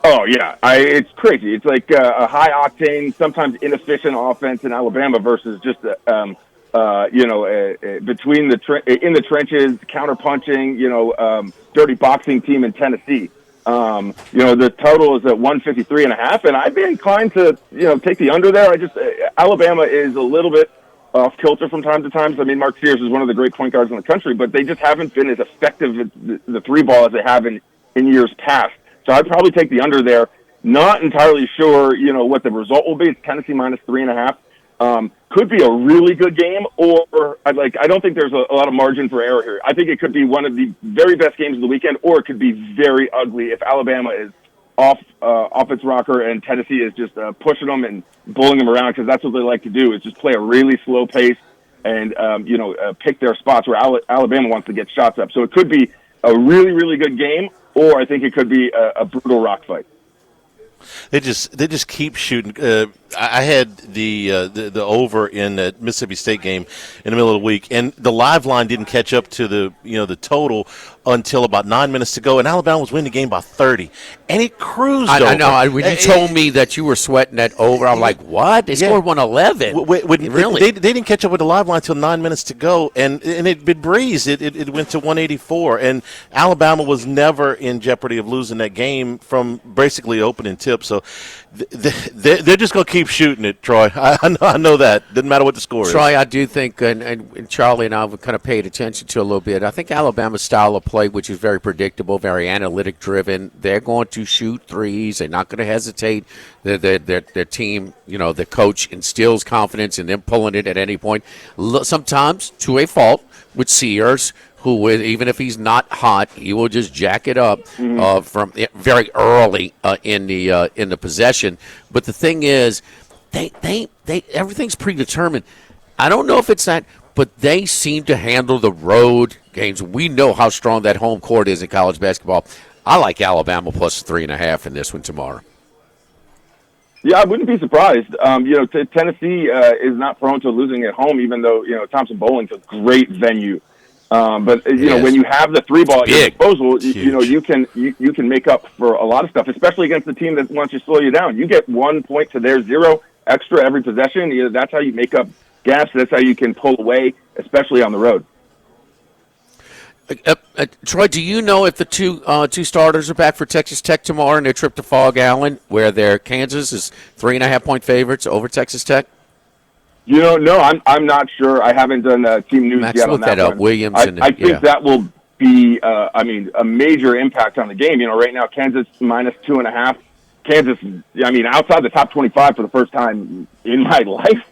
Oh, yeah. It's crazy. It's like a high-octane, sometimes inefficient offense in Alabama versus just, between in the trenches, counter-punching, dirty boxing team in Tennessee. The total is at 153.5, and I'd be inclined to, take the under there. Alabama is a little bit off kilter from time to time. I mean, Mark Sears is one of the great point guards in the country, but they just haven't been as effective at the three ball as they have in years past. So I'd probably take the under there. Not entirely sure, what the result will be. It's Tennessee minus 3.5. Could be a really good game, or I don't think there's a lot of margin for error here. I think it could be one of the very best games of the weekend, or it could be very ugly if Alabama is off its rocker and Tennessee is just pushing them and bullying them around, because that's what they like to do, is just play a really slow pace and pick their spots where Alabama wants to get shots up. So it could be a really, really good game, or I think it could be a brutal rock fight. They just keep shooting. I had the over in that Mississippi State game in the middle of the week, and the live line didn't catch up to the total until about 9 minutes to go, and Alabama was winning the game by 30, and it cruised over. I know. When you told me that you were sweating that over, I'm like, what? They scored 111. Really? They didn't catch up with the live line until 9 minutes to go, and it breezed. It went to 184, and Alabama was never in jeopardy of losing that game from basically opening tip. So they're just going to keep shooting it, Troy. I know that. Doesn't matter what the score is. Troy, I do think, and Charlie and I have kind of paid attention to a little bit, I think Alabama's style of play, which is very predictable, very analytic-driven, they're going to shoot threes. They're not going to hesitate. Their team, the coach instills confidence in them pulling it at any point, sometimes to a fault with Sears, who, even if he's not hot, he will just jack it up from very early in the possession. But the thing is, they everything's predetermined. I don't know if it's that, but they seem to handle the road games. We know how strong that home court is in college basketball. I like Alabama plus 3.5 in this one tomorrow. Yeah, I wouldn't be surprised. Tennessee is not prone to losing at home, even though Thompson Bowling's a great venue. But when you have the three ball at your disposal, you can make up for a lot of stuff, especially against a team that wants to slow you down. You get 1 point to their 0 extra every possession. That's how you make up gaps. That's how you can pull away, especially on the road. Troy, do you know if the two starters are back for Texas Tech tomorrow in their trip to Fog Allen, where their Kansas is 3.5-point favorites over Texas Tech? No, I'm not sure. I haven't done team news yet on that one. Up. Williams. I think that will be, a major impact on the game. Right now Kansas minus 2.5. Kansas, I mean, outside the top 25 for the first time in my life,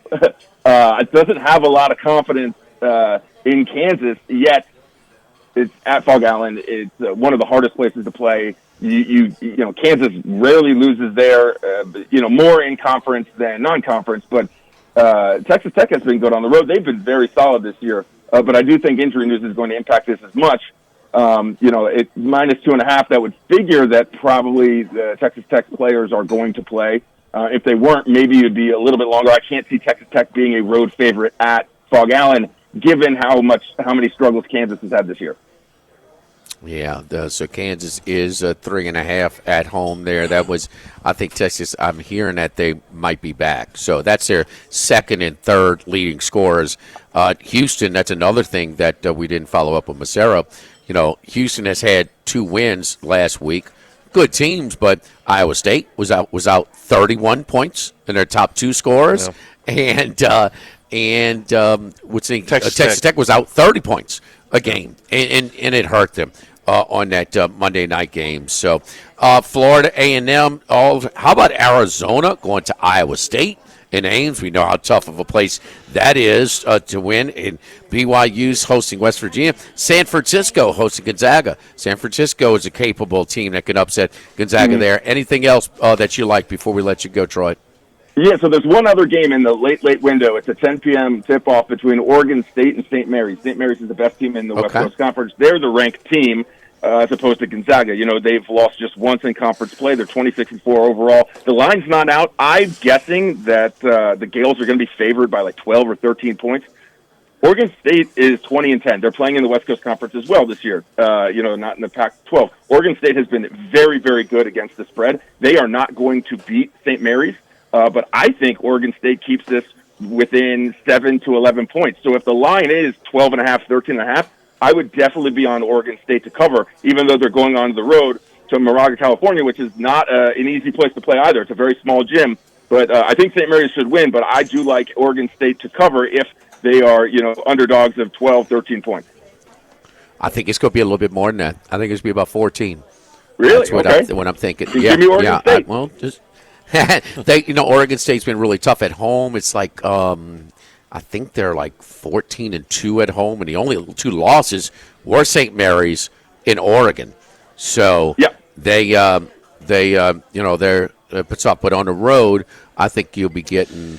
doesn't have a lot of confidence in Kansas, yet it's at Fog Allen. It's one of the hardest places to play. You know, Kansas rarely loses there, more in conference than non-conference, but Texas Tech has been good on the road. They've been very solid this year, but I do think injury news is going to impact this as much. It's -2.5. That would figure that probably the Texas Tech players are going to play. If they weren't, maybe it would be a little bit longer. I can't see Texas Tech being a road favorite at Fog Allen, given how many struggles Kansas has had this year. Yeah, so Kansas is 3.5 at home there. That was, I think Texas, I'm hearing that they might be back. So that's their second and third leading scorers. Houston, that's another thing that we didn't follow up with Massaro. You know, Houston has had 2 wins last week. Good teams, but Iowa State was out 31 points in their top 2 scorers. Yeah. And Texas Tech was out 30 points a game, and it hurt them on that Monday night game. So Florida A&M, how about Arizona going to Iowa State in Ames? We know how tough of a place that is to win. And BYU's hosting West Virginia. San Francisco hosting Gonzaga. San Francisco is a capable team that can upset Gonzaga there. Anything else that you like before we let you go, Troy? Yeah, so there's one other game in the late window. It's a 10 p.m. tip-off between Oregon State and St. Mary's. St. Mary's is the best team in the West Coast Conference. They're the ranked team as opposed to Gonzaga. You know, they've lost just once in conference play. They're 26-4 overall. The line's not out. I'm guessing that the Gales are going to be favored by like 12 or 13 points. Oregon State is 20-10. They're playing in the West Coast Conference as well this year, not in the Pac-12. Oregon State has been very, very good against the spread. They are not going to beat St. Mary's. But I think Oregon State keeps this within 7 to 11 points. So if the line is 12.5, 13.5, I would definitely be on Oregon State to cover, even though they're going on the road to Moraga, California, which is not an easy place to play either. It's a very small gym. But I think St. Mary's should win, but I do like Oregon State to cover if they are, underdogs of 12, 13 points. I think it's going to be a little bit more than that. I think it's going to be about 14. Really? That's what I'm thinking. Give me Oregon State. Oregon State's been really tough at home. It's like I think they're like 14-2 at home, and the only 2 losses were St. Mary's in Oregon. So they're puts up, but on the road, I think you'll be getting.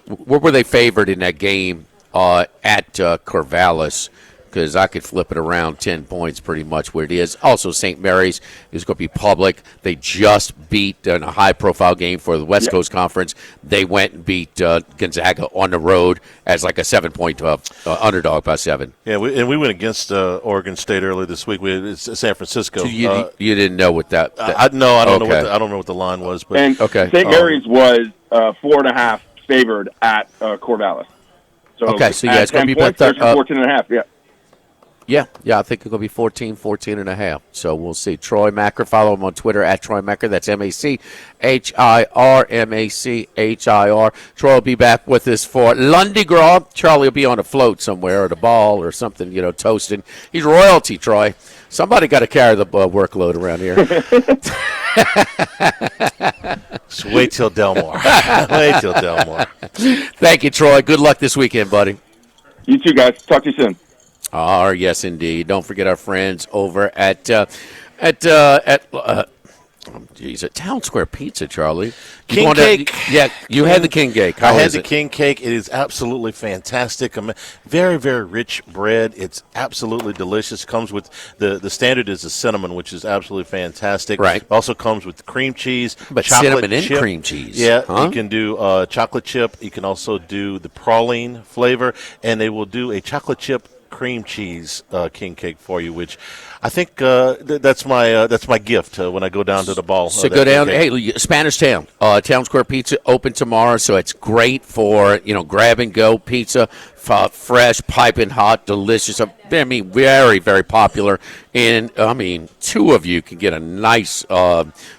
Where were they favored in that game at Corvallis? Because I could flip it around 10 points pretty much where it is. Also, St. Mary's is going to be public. They just beat in a high-profile game for the West Coast Conference. They went and beat Gonzaga on the road as like a 7-point underdog by 7. Yeah, we went against Oregon State earlier this week. It's San Francisco. So you didn't know what that? I don't know what the line was. But and St. Mary's was 4.5 favored at Corvallis. So it's going to be about 14.5. Yeah. Yeah, I think it'll be 14.5. So we'll see. Troy Macker, follow him on Twitter at Troy Macker. That's MACHIR, MACHIR. Troy will be back with us for Lundy Gras. Charlie will be on a float somewhere or the ball or something, toasting. He's royalty, Troy. Somebody got to carry the workload around here. Just wait till Delmore. Thank you, Troy. Good luck this weekend, buddy. You too, guys. Talk to you soon. Yes, indeed. Don't forget our friends over at Town Square Pizza, Charlie. King Cake. You had the King Cake. I had the King Cake. It is absolutely fantastic. Very, very rich bread. It's absolutely delicious. Comes with the standard is the cinnamon, which is absolutely fantastic. Right. Also comes with cream cheese, but chocolate cinnamon and chip. Cream cheese. Yeah, You can do chocolate chip. You can also do the praline flavor, and they will do a chocolate chip cream cheese King Cake for you, which I think that's my gift when I go down to the ball. So go down. Hey, Spanish Town, Town Square Pizza open tomorrow, so it's great for grab and go pizza, fresh, piping hot, delicious. Very, very popular. And 2 of you can get a nice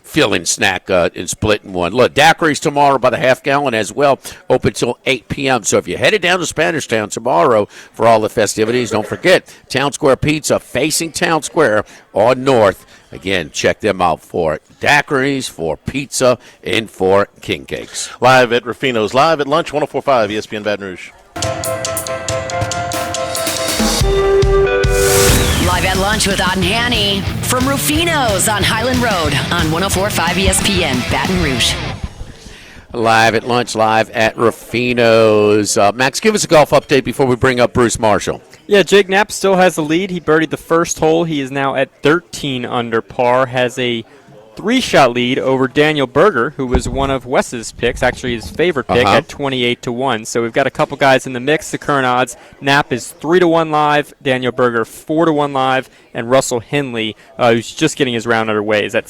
filling snack and split in one. Look, daiquiris tomorrow by the half gallon as well, open till 8 p.m. So if you're headed down to Spanish Town tomorrow for all the festivities, don't forget Town Square Pizza facing Town Square on North Again, check them out for daiquiris, for pizza, and for king cakes. Live at Rufino's, live at lunch, 104.5 ESPN Baton Rouge. Live at lunch with Otten Hanny from Rufino's on Highland Road on 104.5 ESPN Baton Rouge. Live at lunch, live at Rufino's. Max, give us a golf update before we bring up Bruce Marshall. Yeah, Jake Knapp still has the lead. He birdied the first hole. He is now at 13 under par, has a 3-shot lead over Daniel Berger, who was one of Wes's picks, actually his favorite pick, at 28-1. So we've got a couple guys in the mix. The current odds, Knapp is 3-1 live, Daniel Berger 4-1 live, and Russell Henley, who's just getting his round underway, is at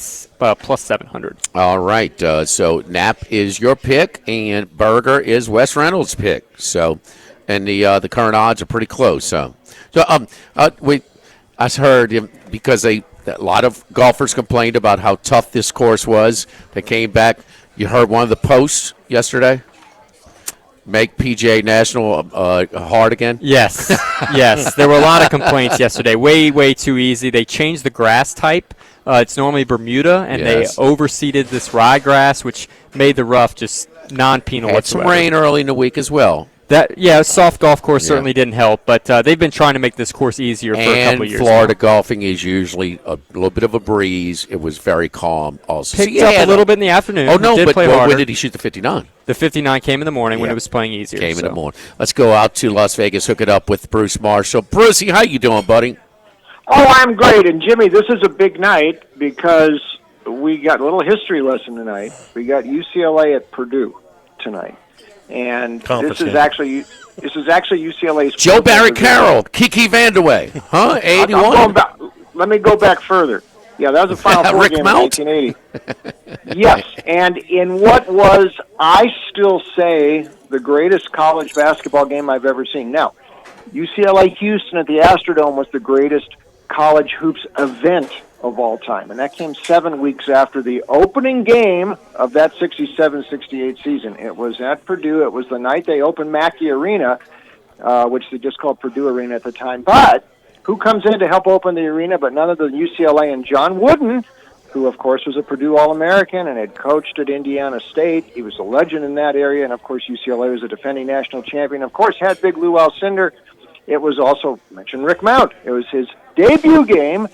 plus 700. All right, so Knapp is your pick, and Berger is Wes Reynolds' pick. So, and the current odds are pretty close. I heard because a lot of golfers complained about how tough this course was. They came back. You heard one of the posts yesterday? Make PGA National hard again? Yes. Yes. There were a lot of complaints yesterday. Way, way too easy. They changed the grass type. It's normally Bermuda, and they overseeded this ryegrass, which made the rough just non-penal whatsoever. Some rain early in the week as well. A soft golf course certainly didn't help, but they've been trying to make this course easier for a couple of years. And Florida golfing is usually a little bit of a breeze. It was very calm also. Picked up a little bit in the afternoon. Oh, no, but when did he shoot the 59? The 59 came in the morning when it was playing easier. Came in the morning. Let's go out to Las Vegas, hook it up with Bruce Marshall. Brucey, how you doing, buddy? Oh, I'm great. And, Jimmy, this is a big night because we got a little history lesson tonight. We got UCLA at Purdue tonight. And this is actually UCLA's Joe Barry Carroll, Kiki Vandeweghe, huh? 81. Let me go back further. Yeah, that was a Final Four game in 1980. Yes, and in what was, I still say, the greatest college basketball game I've ever seen. Now, UCLA Houston at the Astrodome was the greatest college hoops event of all time, and that came 7 weeks after the opening game of that 67-68 season. It was at Purdue. It was the night they opened Mackey Arena, which they just called Purdue Arena at the time. But who comes in to help open the arena but none other than UCLA and John Wooden, who, of course, was a Purdue All-American and had coached at Indiana State. He was a legend in that area, and, of course, UCLA was a defending national champion. Of course, had big Lou Alcindor. It was also, mentioned Rick Mount. It was his debut game,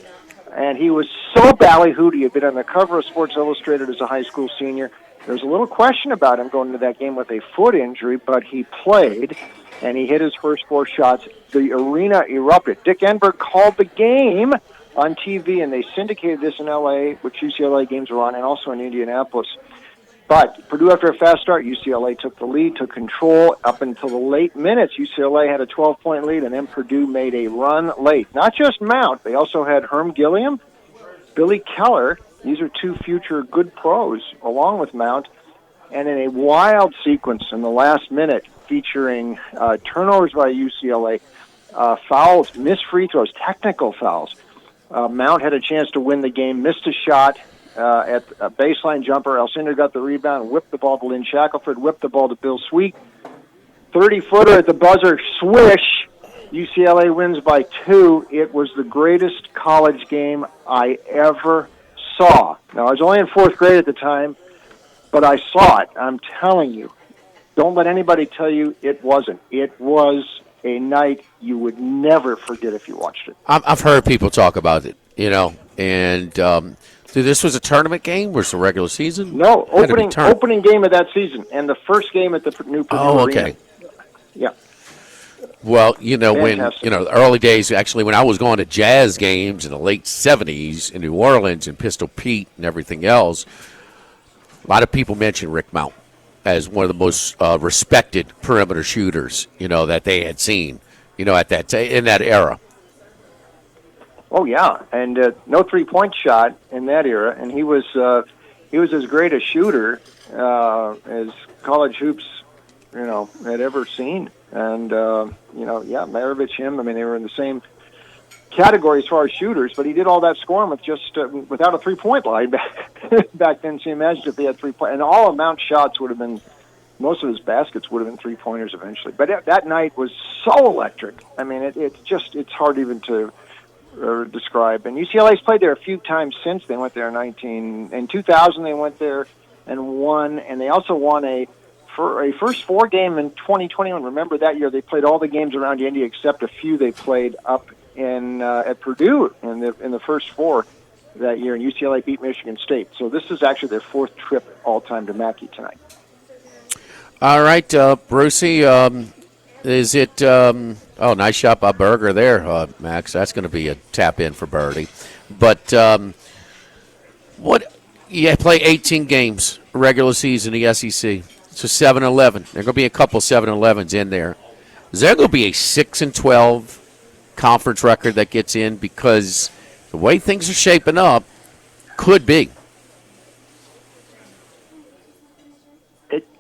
and he was so ballyhooed. He had been on the cover of Sports Illustrated as a high school senior. There was a little question about him going into that game with a foot injury, but he played, and he hit his first 4 shots. The arena erupted. Dick Enberg called the game on TV, and they syndicated this in L.A., which UCLA games were on, and also in Indianapolis. But Purdue, after a fast start, UCLA took the lead, took control. Up until the late minutes, UCLA had a 12-point lead, and then Purdue made a run late. Not just Mount. They also had Herm Gilliam, Billy Keller. These are 2 future good pros, along with Mount. And in a wild sequence in the last minute featuring turnovers by UCLA, fouls, missed free throws, technical fouls. Mount had a chance to win the game, missed a shot at a baseline jumper. Alcindor got the rebound, whipped the ball to Lynn Shackelford, whipped the ball to Bill Sweet. 30-footer at the buzzer, swish. UCLA wins by 2. It was the greatest college game I ever saw. Now, I was only in 4th grade at the time, but I saw it. I'm telling you. Don't let anybody tell you it wasn't. It was a night you would never forget if you watched it. I've heard people talk about it, and this was a tournament game? Was it a regular season? No, opening game of that season, and the first game at the new Purdue Arena. Okay. Yeah. Well, the early days, actually, when I was going to jazz games in the late 70s in New Orleans and Pistol Pete and everything else, a lot of people mention Rick Mount as one of the most respected perimeter shooters, that they had seen, at that in that era. Oh yeah, and no 3-point shot in that era, and he was as great a shooter as college hoops, had ever seen. And Maravich, him. I mean, they were in the same category as far as shooters, but he did all that scoring with just without a 3-point line back then. So you imagine if they had 3-point, and all amount shots would have been. Most of his baskets would have been 3-pointers eventually. But that night was so electric. I mean, it's hard even to describe. And UCLA's played there a few times since. They went there in 2000 they went there and won, and they also won a first four game in 2021. Remember that year they played all the games around Indy except a few they played up in at Purdue in the first four that year, and UCLA beat Michigan State. So this is actually their fourth trip all-time to Mackey tonight. All right, Brucey, is it nice shot by Berger there, Max. That's going to be a tap-in for Birdie. But play 18 games regular season in the SEC. So 7-11. There are going to be a couple 7-11s in there. Is there going to be a 6-12 conference record that gets in? Because the way things are shaping up, could be.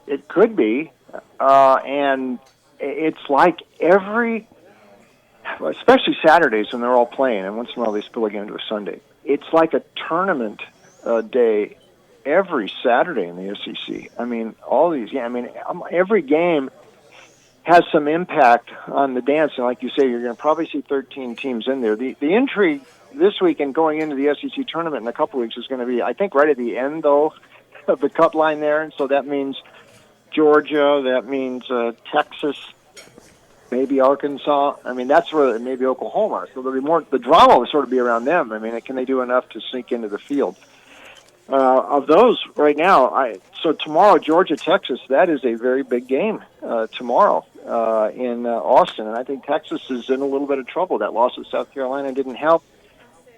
It could be, and it's like especially Saturdays when they're all playing, and once in a while they spill again into a Sunday. It's like a tournament day every Saturday in the SEC. I mean, all these. Yeah, I mean, every game has some impact on the dance, and like you say, you're going to probably see 13 teams in there. The intrigue this week and going into the SEC tournament in a couple weeks is going to be, I think, right at the end though of the cut line there, and so that means Georgia, that means Texas, maybe Arkansas. I mean, that's where maybe Oklahoma. So there'll be more. The drama will sort of be around them. I mean, can they do enough to sneak into the field? Of those right now, so tomorrow, Georgia, Texas, that is a very big game tomorrow in Austin, and I think Texas is in a little bit of trouble. That loss at South Carolina didn't help.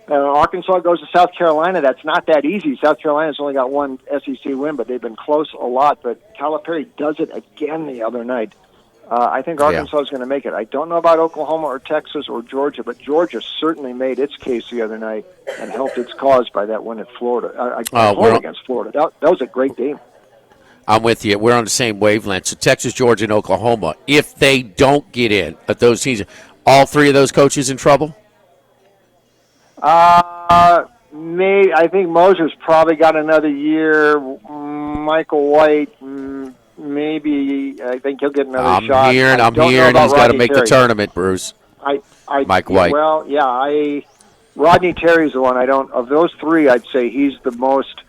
Arkansas goes to South Carolina. That's not that easy. South Carolina's only got one SEC win, but they've been close a lot. But Calipari does it again the other night. I think Arkansas is going to make it. I don't know about Oklahoma or Texas or Georgia, but Georgia certainly made its case the other night and helped its cause by that win at Florida. Against Florida. That was a great game. I'm with you. We're on the same wavelength. So Texas, Georgia, and Oklahoma, if they don't get in at those teams, all three of those coaches in trouble? I think Moser's probably got another year. Michael White, maybe. I think he'll get another shot. I'm hearing he's got to make the tournament, Bruce. Mike White. Well, yeah, Rodney Terry's the one. Of those three, I'd say he's the most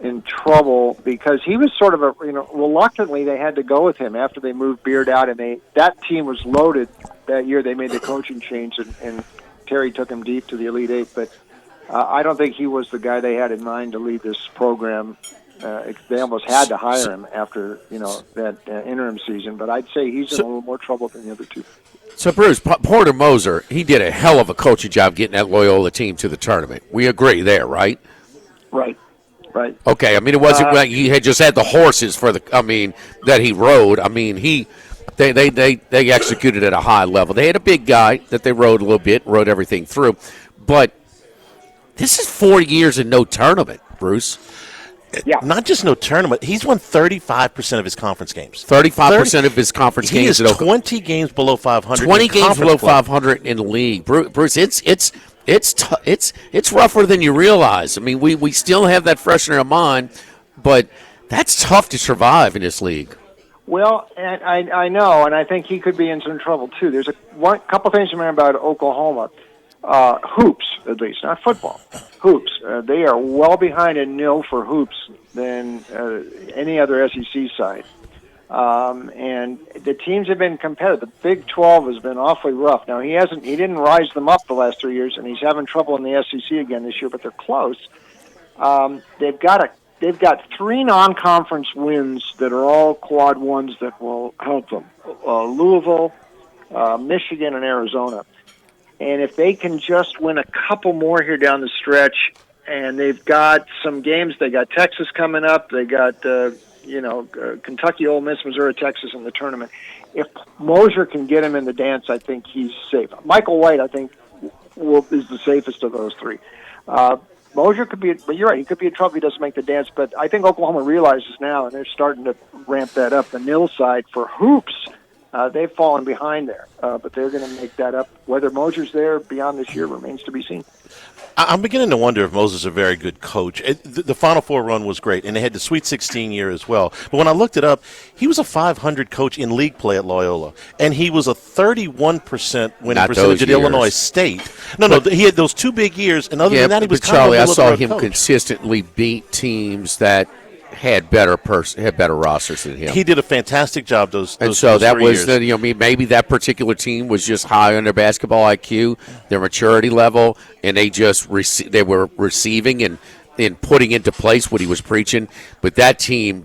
in trouble because he was sort of reluctantly they had to go with him after they moved Beard out, and that team was loaded that year. They made the coaching change, and Terry took him deep to the Elite Eight, but I don't think he was the guy they had in mind to lead this program. They almost had to hire him after that interim season, but I'd say he's in a little more trouble than the other two. So, Bruce, Porter Moser, he did a hell of a coaching job getting that Loyola team to the tournament. We agree there, right? Right. Okay, I mean, it wasn't like he had just had the horses that he rode. I mean, They executed at a high level. They had a big guy that they rode a little bit, rode everything through. But this is 4 years and no tournament, Bruce. Yeah. Not just no tournament. He's won 35% of his conference games. 35% of his conference games. He is 20 games below 500. 20 games below 500 in the league. Bruce, it's rougher than you realize. I mean, we still have that fresh in our mind, but that's tough to survive in this league. Well, and I know, and I think he could be in some trouble too. There's a couple things to remember about Oklahoma. Hoops, at least, not football. Hoops. They are well behind in nil for hoops than any other SEC side. And the teams have been competitive. The Big 12 has been awfully rough. Now, he didn't rise them up the last 3 years, and he's having trouble in the SEC again this year, but they're close. They've got three non-conference wins that are all quad ones that will help them. Louisville, Michigan, and Arizona. And if they can just win a couple more here down the stretch, and they've got some games, they got Texas coming up, they got Kentucky, Ole Miss, Missouri, Texas in the tournament. If Moser can get him in the dance, I think he's safe. Michael White, I think, is the safest of those three. Moser could be, but you're right, he could be in trouble if he doesn't make the dance. But I think Oklahoma realizes now, and they're starting to ramp that up. The nil side for hoops, They've fallen behind there, but they're going to make that up. Whether Mosier's there beyond this year remains to be seen. I'm beginning to wonder if Moses is a very good coach. The Final Four run was great, and they had the Sweet 16 year as well. But when I looked it up, he was a .500 coach in league play at Loyola, and he was a 31% winning percentage at Illinois State. No, he had those 2 big years, and other than that, he was kind Charlie, of a I saw him coach. consistently beat teams that had better rosters than him. He did a fantastic job those so that 3 was years. Maybe that particular team was just high on their basketball IQ, their maturity level, and they just they were receiving and putting into place what he was preaching. But that team,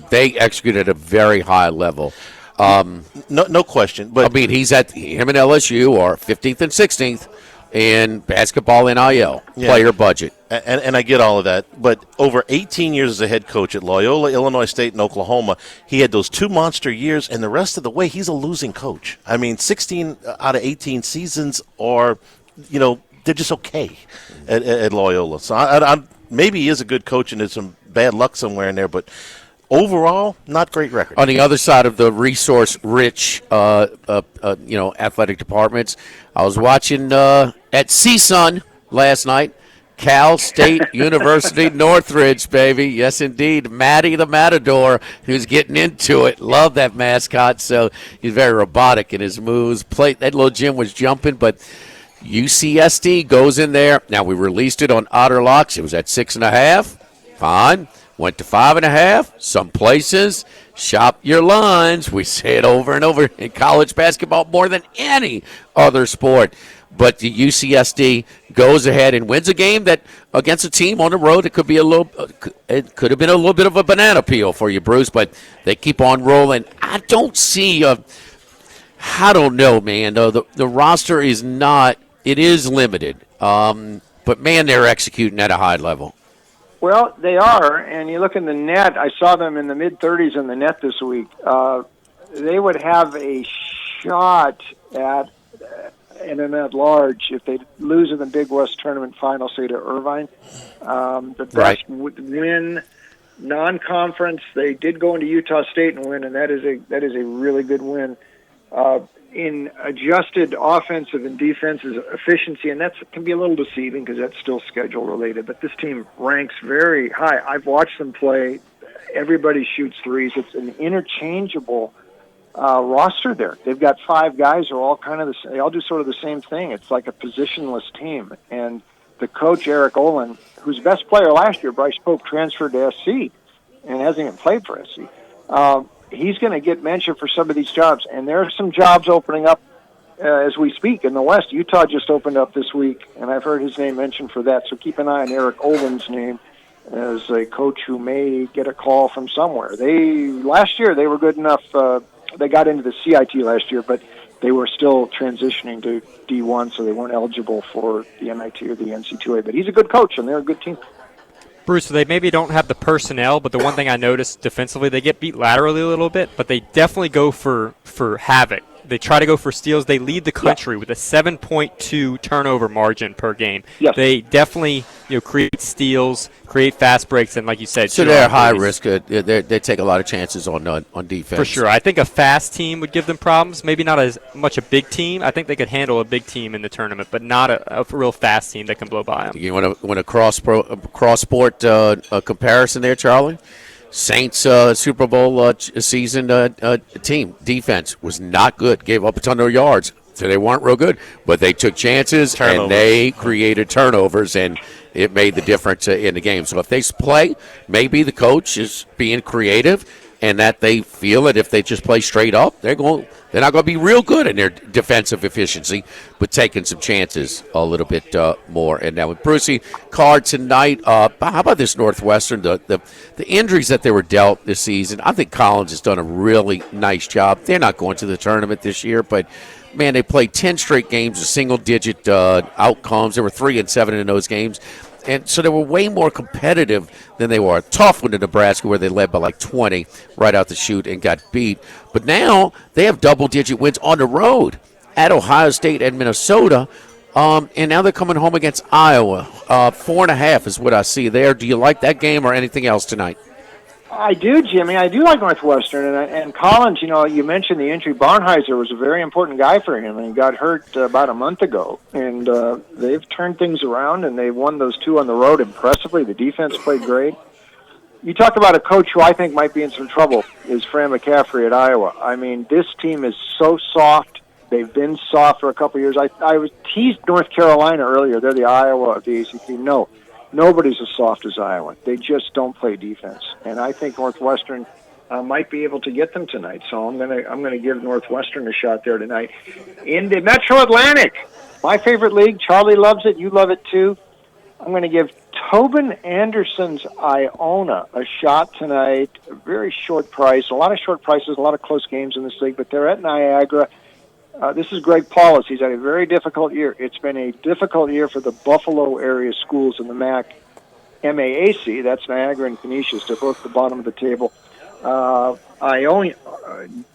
they executed at a very high level. No question. But I mean, him and LSU are 15th and 16th in basketball NIL player budget. And I get all of that, but over 18 years as a head coach at Loyola, Illinois State, and Oklahoma, he had those 2 monster years, and the rest of the way, he's a losing coach. I mean, 16 out of 18 seasons are, they're just okay at Loyola. So I maybe he is a good coach, and there's some bad luck somewhere in there, but overall, not great record. On the other side of the resource-rich, athletic departments, I was watching at CSUN last night. Cal State University Northridge, baby. Yes, indeed. Matty the Matador, who's getting into it. Love that mascot. So he's very robotic in his moves. That little Jim was jumping, but UCSD goes in there. Now, we released it on Otter Locks. It was at 6.5. Fine. Went to 5.5. Some places, shop your lines. We say it over and over in college basketball more than any other sport. But the UCSD goes ahead and wins a game that against a team on the road. It could be it could have been a little bit of a banana peel for you, Bruce. But they keep on rolling. I don't see I don't know, man. The roster is not. It is limited. But man, they're executing at a high level. Well, they are, and you look in the net. I saw them in the mid-30s in the net this week. They would have a shot at an at-large if they lose in the Big West Tournament final, say, to Irvine. The best win non-conference. They did go into Utah State and win, and that is a really good win. In adjusted offensive and defensive efficiency, and that can be a little deceiving because that's still schedule related, but this team ranks very high. I've watched them play. Everybody shoots threes. It's an interchangeable roster there. They've got 5 guys who are all they all do sort of the same thing. It's like a positionless team. And the coach, Eric Olin, whose best player last year, Bryce Pope, transferred to SC and hasn't even played for SC. He's going to get mentioned for some of these jobs. And there are some jobs opening up as we speak in the West. Utah just opened up this week, and I've heard his name mentioned for that. So keep an eye on Eric Olin's name as a coach who may get a call from somewhere. Last year they were good enough. They got into the CIT last year, but they were still transitioning to D1, so they weren't eligible for the NIT or the NC2A. But he's a good coach, and they're a good team. Bruce, they maybe don't have the personnel, but the one thing I noticed defensively, they get beat laterally a little bit, but they definitely go for havoc. They try to go for steals. They lead the country with a 7.2 turnover margin per game. Yes. They definitely create steals, create fast breaks, and like you said, so they're high risk. They take a lot of chances on defense. For sure. I think a fast team would give them problems. Maybe not as much a big team. I think they could handle a big team in the tournament, but not a real fast team that can blow by them. You want a cross-sport comparison there, Charlie? Saints Super Bowl season team defense was not good. Gave up a ton of yards, so they weren't real good. But they took chances and they created turnovers, and it made the difference in the game. So if they play, maybe the coach is being creative, and that they feel that if they just play straight up, they're not going to be real good in their defensive efficiency, but taking some chances a little bit more. And now with Brucey card tonight, how about this Northwestern? The injuries that they were dealt this season, I think Collins has done a really nice job. They're not going to the tournament this year, but man, they played 10 straight games with single-digit outcomes. They were 3-7 in those games. And so they were way more competitive than they were. A tough one to Nebraska where they led by like 20 right out the chute and got beat. But now they have double-digit wins on the road at Ohio State and Minnesota. And now they're coming home against Iowa. 4.5 is what I see there. Do you like that game or anything else tonight? I do, Jimmy. I do like Northwestern. And Collins, you mentioned the injury. Barnheiser was a very important guy for him, and he got hurt about a month ago. And they've turned things around, and they won those 2 on the road impressively. The defense played great. You talk about a coach who I think might be in some trouble is Fran McCaffrey at Iowa. I mean, this team is so soft. They've been soft for a couple of years. I was teased North Carolina earlier. They're the Iowa of the ACC. No, nobody's as soft as Iowa. They just don't play defense. And I think Northwestern might be able to get them tonight. So I'm gonna give Northwestern a shot there tonight. In the Metro Atlantic, my favorite league. Charlie loves it. You love it too. I'm going to give Tobin Anderson's Iona a shot tonight. A very short price. A lot of short prices, a lot of close games in this league, but they're at Niagara. This is Greg Paulus. He's had a very difficult year. It's been a difficult year for the Buffalo area schools in the MAAC. That's Niagara and Canisius. They're both at the bottom of the table. Iona,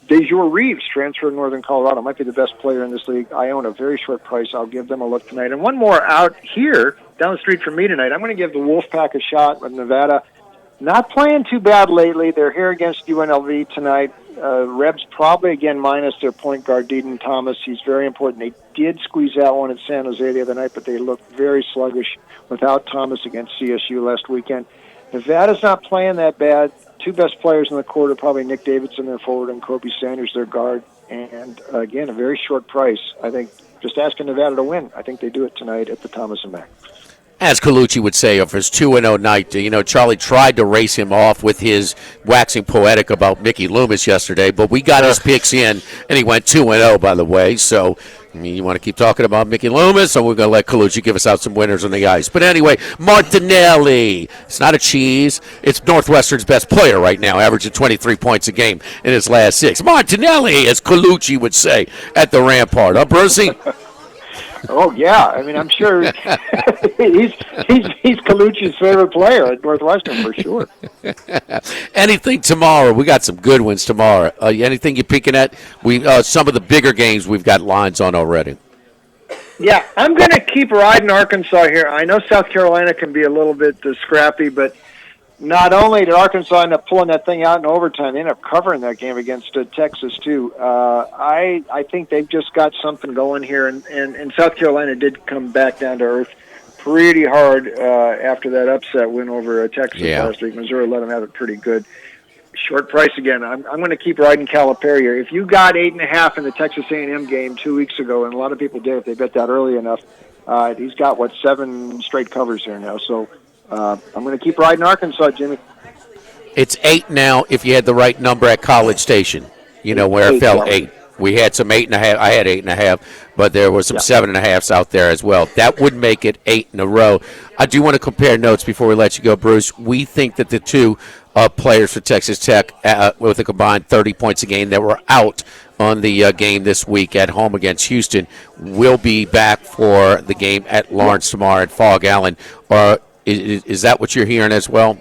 DeJour Reeves, transferred to Northern Colorado, might be the best player in this league. Iona, very short price. I'll give them a look tonight. And one more out here, down the street from me tonight. I'm going to give the Wolfpack a shot with Nevada. Not playing too bad lately. They're here against UNLV tonight. Rebs probably, again, minus their point guard, Deaton Thomas. He's very important. They did squeeze out one at San Jose the other night, but they looked very sluggish without Thomas against CSU last weekend. Nevada's not playing that bad. 2 best players in the court are probably Nick Davidson, their forward, and Kobe Sanders, their guard. And, again, a very short price. I think just asking Nevada to win. I think they do it tonight at the Thomas and Mack. As Colucci would say of his 2-0 night, Charlie tried to race him off with his waxing poetic about Mickey Loomis yesterday, but we got his picks in, and he went 2-0, by the way. So, you want to keep talking about Mickey Loomis, or we're going to let Colucci give us out some winners on the ice. But anyway, Martinelli. It's not a cheese. It's Northwestern's best player right now, averaging 23 points a game in his last 6. Martinelli, as Colucci would say at the Rampart. Huh, Brucey? Oh yeah, I mean I'm sure he's Colucci's favorite player at Northwestern for sure. Anything tomorrow? We got some good ones tomorrow. Anything you're peeking at? We some of the bigger games we've got lines on already. Yeah, I'm going to keep riding Arkansas here. I know South Carolina can be a little bit scrappy, but not only did Arkansas end up pulling that thing out in overtime, they ended up covering that game against Texas, too. I think they've just got something going here, and South Carolina did come back down to earth pretty hard after that upset win over Texas last week. Missouri let them have it pretty good. Short price again. I'm going to keep riding Calipari here. If you got 8.5 in the Texas A&M game 2 weeks ago, and a lot of people did if they bet that early enough, he's got, 7 straight covers here now, so... I'm going to keep riding Arkansas, Jimmy. It's 8 now if you had the right number at College Station, where it fell 8. We had some 8.5. I had 8.5, but there were some 7.5s out there as well. That would make it 8 in a row. I do want to compare notes before we let you go, Bruce. We think that the 2 players for Texas Tech with a combined 30 points a game that were out on the game this week at home against Houston will be back for the game at Lawrence tomorrow at Fog Allen. Is that what you're hearing as well?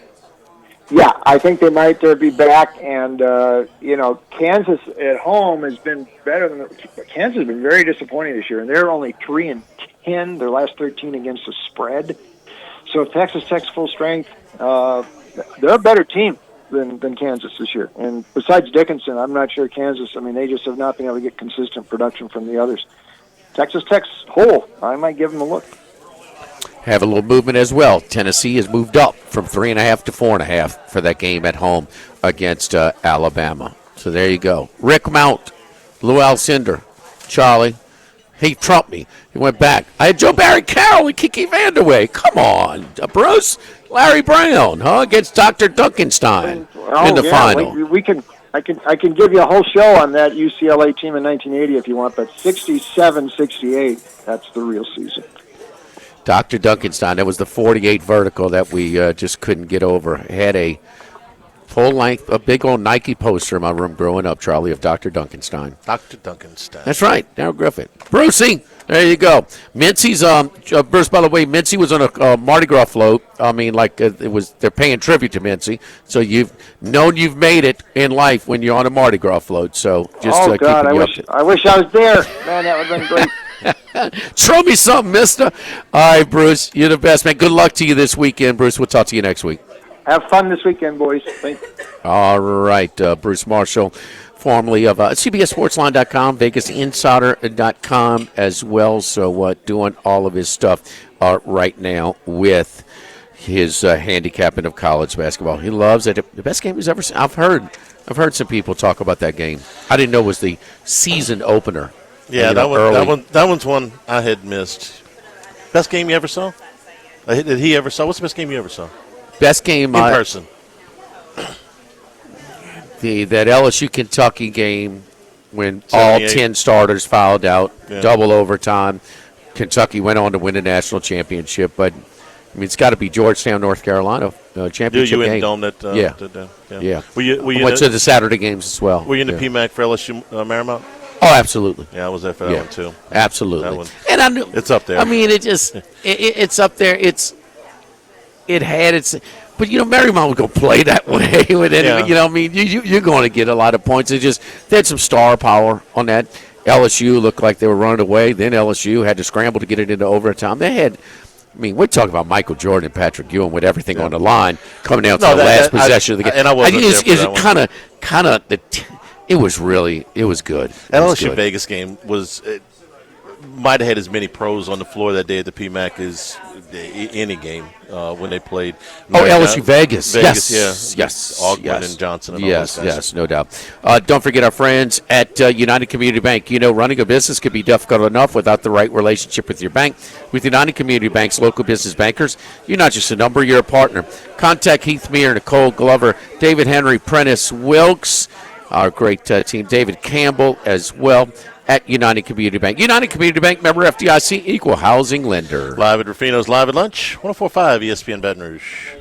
Yeah, I think they might be back, and Kansas at home has been better than Kansas has been very disappointing this year, and they're only 3-10 their last 13 against the spread. So if Texas Tech's full strength, they're a better team than Kansas this year. And besides Dickinson, I'm not sure Kansas. I mean, they just have not been able to get consistent production from the others. Texas Tech's whole. I might give them a look. Have a little movement as well. Tennessee has moved up from 3.5 to 4.5 for that game at home against Alabama. So there you go. Rick Mount, Lou Alcindor, Charlie. He trumped me. He went back. I had Joe Barry Carroll and Kiki Vandeweghe. Come on, Bruce. Larry Brown, against Dr. Duncanstein in the final. I can give you a whole show on that UCLA team in 1980 if you want, but 67-68, that's the real season. Dr. Duncanstein, that was the 48 vertical that we just couldn't get over. Had a full-length, a big old Nike poster in my room growing up, Charlie, of Dr. Duncanstein. Dr. Duncanstein. That's right, Darryl Griffin. Brucey, there you go. Mincy's, Bruce, by the way, Mincy was on a Mardi Gras float. I mean, they're paying tribute to Mincy. So you've made it in life when you're on a Mardi Gras float. So just keeping you up to. I wish I was there. Man, that would have been great. Throw me something, mister. All right, Bruce, you're the best, man. Good luck to you this weekend, Bruce. We'll talk to you next week. Have fun this weekend, boys. Thanks. All right, Bruce Marshall, formerly of CBSSportsLine.com, VegasInsider.com as well. So doing all of his stuff right now with his handicapping of college basketball. He loves it. The best game he's ever seen. I've heard some people talk about that game. I didn't know it was the season opener. Yeah, that one's one I had missed. Best game you ever saw? Did he ever saw? What's the best game you ever saw? Best game in person. That LSU Kentucky game when all 10 starters fouled out, double overtime. Kentucky went on to win the national championship, but I mean it's got to be Georgetown, North Carolina championship game. Dome that, yeah. Were you went to the Saturday games as well. Were you in the PMAC for LSU Marymount? Oh, absolutely. Yeah, I was there for that one too. Absolutely. That one. And I knew it's up there. I mean, it's up there. It had its. But, Marymount would go play that way. I mean, you're going to get a lot of points. They had some star power on that. LSU looked like they were running away. Then LSU had to scramble to get it into overtime. We're talking about Michael Jordan and Patrick Ewing with everything on the line coming down to the last possession of the game. And I wasn't there for that one. It was good. That LSU Vegas game might have had as many pros on the floor that day at the PMAC as any game when they played. LSU Vegas. Yes. Ogden and Johnson. And yes, no doubt. Don't forget our friends at United Community Bank. Running a business could be difficult enough without the right relationship with your bank. With United Community Bank's local business bankers, you're not just a number, you're a partner. Contact Heath Meir, Nicole Glover, David Henry, Prentice Wilkes, our great team, David Campbell as well, at United Community Bank. United Community Bank, member FDIC, equal housing lender. Live at Rufino's Live at Lunch, 104.5 ESPN Baton Rouge.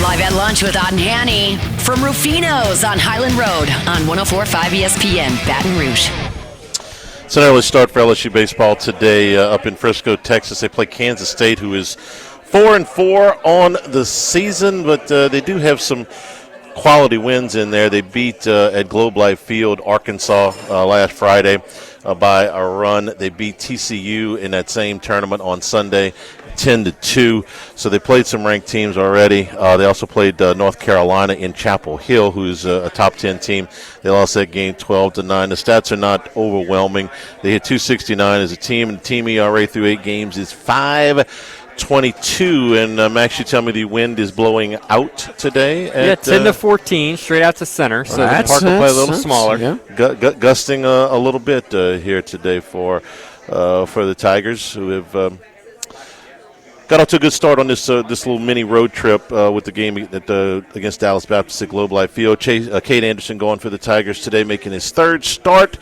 Live at Lunch with Odd and Hanny from Rufino's on Highland Road on 104.5 ESPN Baton Rouge. It's an early start for LSU baseball today up in Frisco, Texas. They play Kansas State, who is 4-4 on the season, but they do have some quality wins in there. They beat at Globe Life Field Arkansas last Friday by a run. They beat TCU in that same tournament on Sunday 10-2. So they played some ranked teams already. They also played North Carolina in Chapel Hill, who's a top 10 team. They lost that game 12-9. The stats are not overwhelming. They hit .269 as a team, and the team ERA through 8 games is 5.22. And Max, you tell me the wind is blowing out today. 10-14, straight out to center. So the park will play a little smaller. Yeah. Gusting a little bit here today for the Tigers, who have got off to a good start on this little mini road trip with the game against Dallas Baptist at Globe Life Field. Cade Anderson going for the Tigers today, making his third start.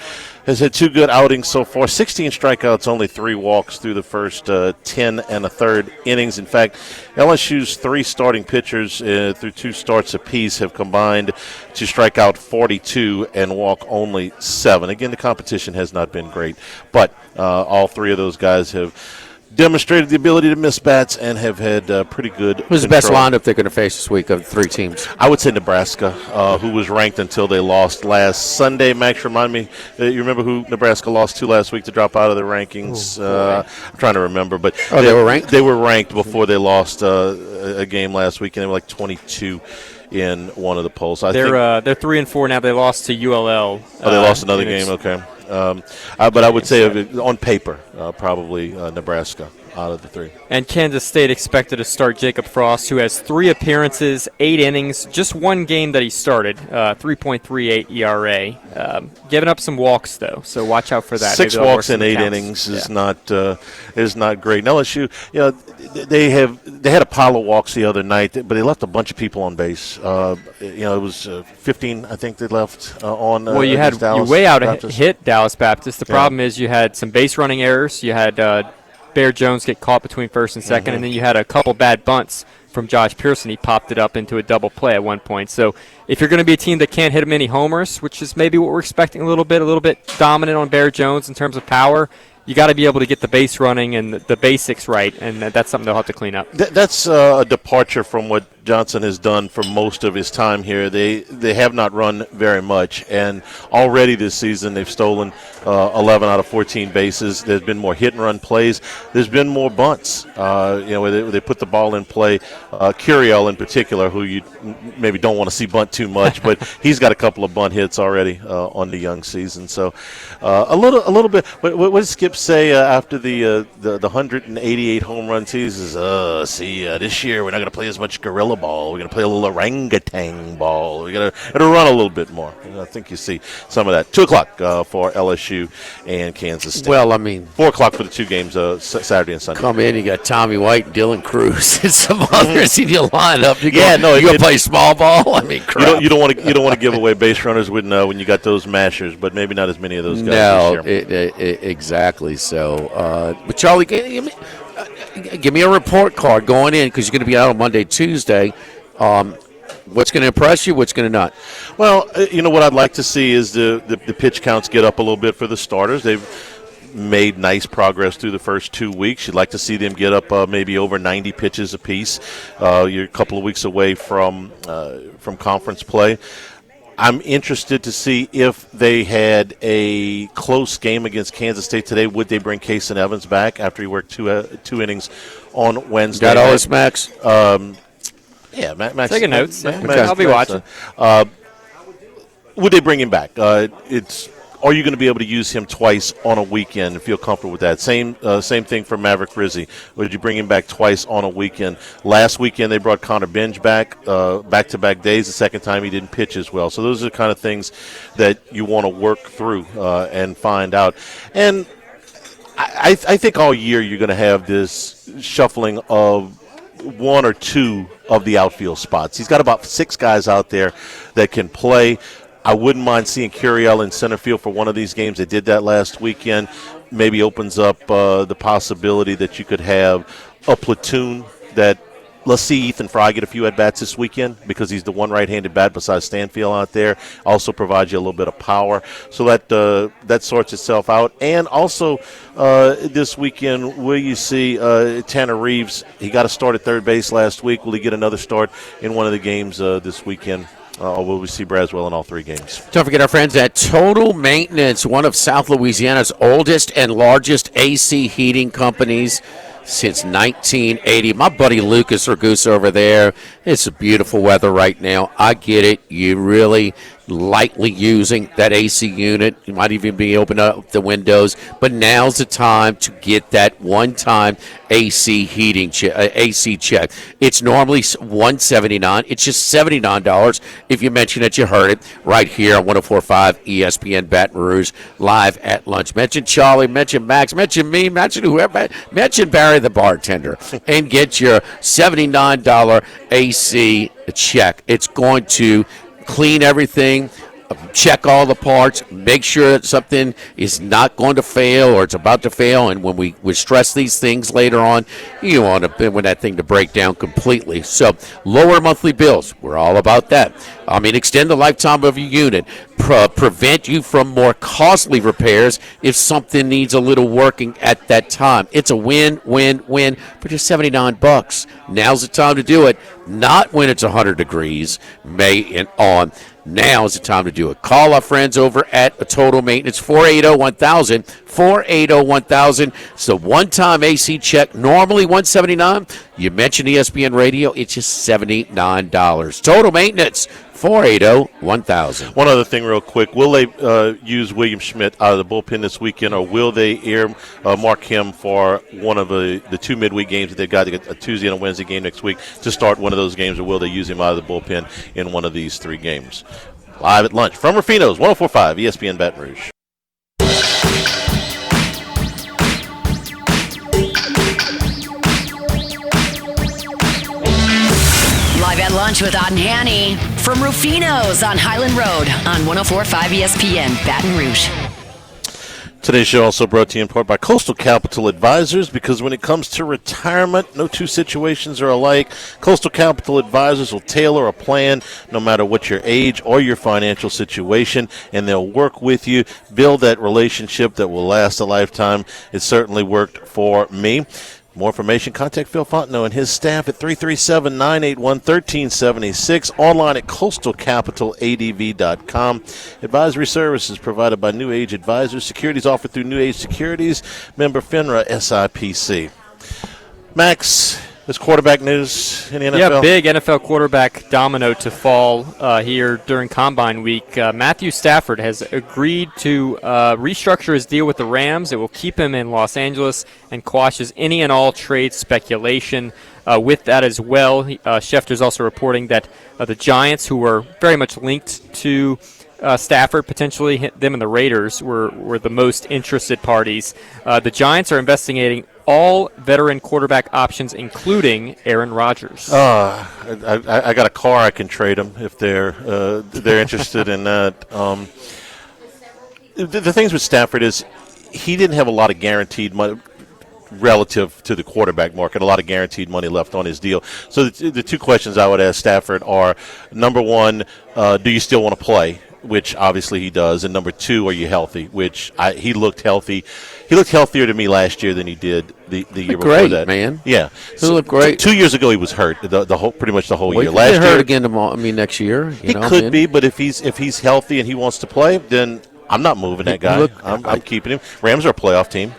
Has had 2 good outings so far. 16 strikeouts, only 3 walks through the first 10 1/3 innings. In fact, LSU's 3 starting pitchers through 2 starts apiece have combined to strike out 42 and walk only 7. Again, the competition has not been great, but all 3 of those guys have demonstrated the ability to miss bats and have had pretty good Who's the best lineup they're going to face this week of the 3 teams? I would say Nebraska, who was ranked until they lost last Sunday. Max, remind me, you remember who Nebraska lost to last week to drop out of the rankings? I'm trying to remember. But they were ranked? They were ranked before they lost a game last week, and they were like 22 in one of the polls. They're 3-4 now. They lost to ULL. They lost another game, okay. But I would say on paper, probably Nebraska out of the 3. And Kansas State expected to start Jacob Frost, who has 3 appearances, 8 innings, just 1 game that he started, 3.38 ERA. Giving up some walks, though, so watch out for that. 6 walks in 8 innings is not great. Now LSU, they had a pile of walks the other night, but they left a bunch of people on base. It was 15, I think they left on. Well, you way out hit Dallas Baptist. The problem is you had some base running errors. You had Bear Jones get caught between first and second, and then you had a couple bad bunts from Josh Pearson. He popped it up into a double play at one point. So if you're going to be a team that can't hit many homers, which is maybe what we're expecting a little bit dominant on Bear Jones in terms of power, you got to be able to get the base running and the basics right, and that's something they'll have to clean up. That's a departure from what Johnson has done for most of his time here. They have not run very much, and already this season they've stolen 11 out of 14 bases. There's been more hit-and-run plays. There's been more bunts, where they put the ball in play. Curiel in particular, who you maybe don't want to see bunt too much, but he's got a couple of bunt hits already on the young season. So a little bit. What did Skip say after the 188 home run season? This year we're not going to play as much gorilla ball. We're going to play a little orangutan ball. We're going to run a little bit more. I think you see some of that. 2 o'clock for LSU and Kansas State. Well, I mean, 4 o'clock for the 2 games, Saturday and Sunday. Come in, you got Tommy White, Dylan Cruz, and some others in your lineup. You going to play small ball. I mean, crap. You don't want to give away base runners when you got those mashers, but maybe not as many of those guys. No, this year. exactly. So, but Charlie, give me a report card going in because you're going to be out on Monday, Tuesday. What's going to impress you? What's going to not? Well, what I'd like to see is the pitch counts get up a little bit for the starters. They've made nice progress through the first 2 weeks. You'd like to see them get up maybe over 90 pitches apiece. You're a couple of weeks away from conference play. I'm interested to see if they had a close game against Kansas State today. Would they bring Kason Evans back after he worked two innings on Wednesday? Got all his Max? Yeah, Max. Taking notes. Max, I'll be watching. Would they bring him back? Are you going to be able to use him twice on a weekend and feel comfortable with that? Same thing for Maverick Rizzi. Would you bring him back twice on a weekend? Last weekend they brought Connor Benj back, back-to-back days. The second time he didn't pitch as well. So those are the kind of things that you want to work through and find out. And I think all year you're going to have this shuffling of 1 or 2 of the outfield spots. He's got about 6 guys out there that can play. I wouldn't mind seeing Curiel in center field for one of these games. They did that last weekend. Maybe opens up the possibility that you could have a platoon that, let's see Ethan Fry get a few at-bats this weekend because he's the one right-handed bat besides Stanfield out there. Also provides you a little bit of power. So that sorts itself out. And also this weekend, will you see Tanner Reeves? He got a start at third base last week. Will he get another start in one of the games this weekend? Will we see Braswell in all 3 games? Don't forget our friends at Total Maintenance, one of South Louisiana's oldest and largest AC heating companies since 1980. My buddy Lucas Ragusa over there. It's beautiful weather right now. I get it. You really lightly using that AC unit. You might even be opening up the windows, but now's the time to get that one-time AC heating AC check. It's normally $179. It's just $79 if you mention that you heard it right here on 104.5 ESPN Baton Rouge live at lunch. Mention Charlie, mention Max, mention me, mention whoever, mention Barry the bartender, and get your $79 AC check. It's going to clean everything, check all the parts, make sure that something is not going to fail or it's about to fail. And when we stress these things later on, you want that thing to break down completely. So lower monthly bills, we're all about that. Extend the lifetime of your unit, prevent you from more costly repairs if something needs a little working at that time. It's a win, win, win for just $79. Now's the time to do it, not when it's 100 degrees, May and on. Now is the time to do it. Call our friends over at Total Maintenance, 480-1000, 480-1000. It's a one-time AC check, normally $179. You mentioned ESPN Radio, it's just $79. Total Maintenance, 480-1000. One other thing real quick. Will they use William Schmidt out of the bullpen this weekend, or will they mark him for one of the 2 midweek games that they've got, a Tuesday and a Wednesday game next week to start one of those games, or will they use him out of the bullpen in one of these 3 games? Live at lunch from Rufino's, 104.5 ESPN Baton Rouge. Live at lunch with Odd and Hanny from Rufino's on Highland Road on 104.5 ESPN Baton Rouge. Today's show also brought to you in part by Coastal Capital Advisors, because when it comes to retirement, no 2 situations are alike. Coastal Capital Advisors will tailor a plan no matter what your age or your financial situation, and they'll work with you, build that relationship that will last a lifetime. It certainly worked for me. More information, contact Phil Fontenot and his staff at 337-981-1376, online at coastalcapitaladv.com. Advisory services provided by New Age Advisors. Securities offered through New Age Securities, member FINRA SIPC. Max, this quarterback news in the NFL? Yeah, big NFL quarterback domino to fall here during Combine Week. Matthew Stafford has agreed to restructure his deal with the Rams. It will keep him in Los Angeles and quashes any and all trade speculation with that as well. Schefter's also reporting that the Giants, who were very much linked to Stafford, potentially them and the Raiders were the most interested parties. The Giants are investigating all veteran quarterback options, including Aaron Rodgers. I got a car I can trade them if they're interested in that. The things with Stafford is he didn't have a lot of guaranteed money relative to the quarterback market, a lot of guaranteed money left on his deal. So the two questions I would ask Stafford are, number one, do you still want to play? Which obviously he does. And number two, are you healthy? Which he looked healthy. He looked healthier to me last year than he did the year before great, that. Man. Yeah, he looked great. 2 years ago he was hurt. Pretty much the whole year. Last year, hurt again tomorrow. Next year. He could be, but if he's healthy and he wants to play, then I'm not moving that guy. I'm keeping him. Rams are a playoff team.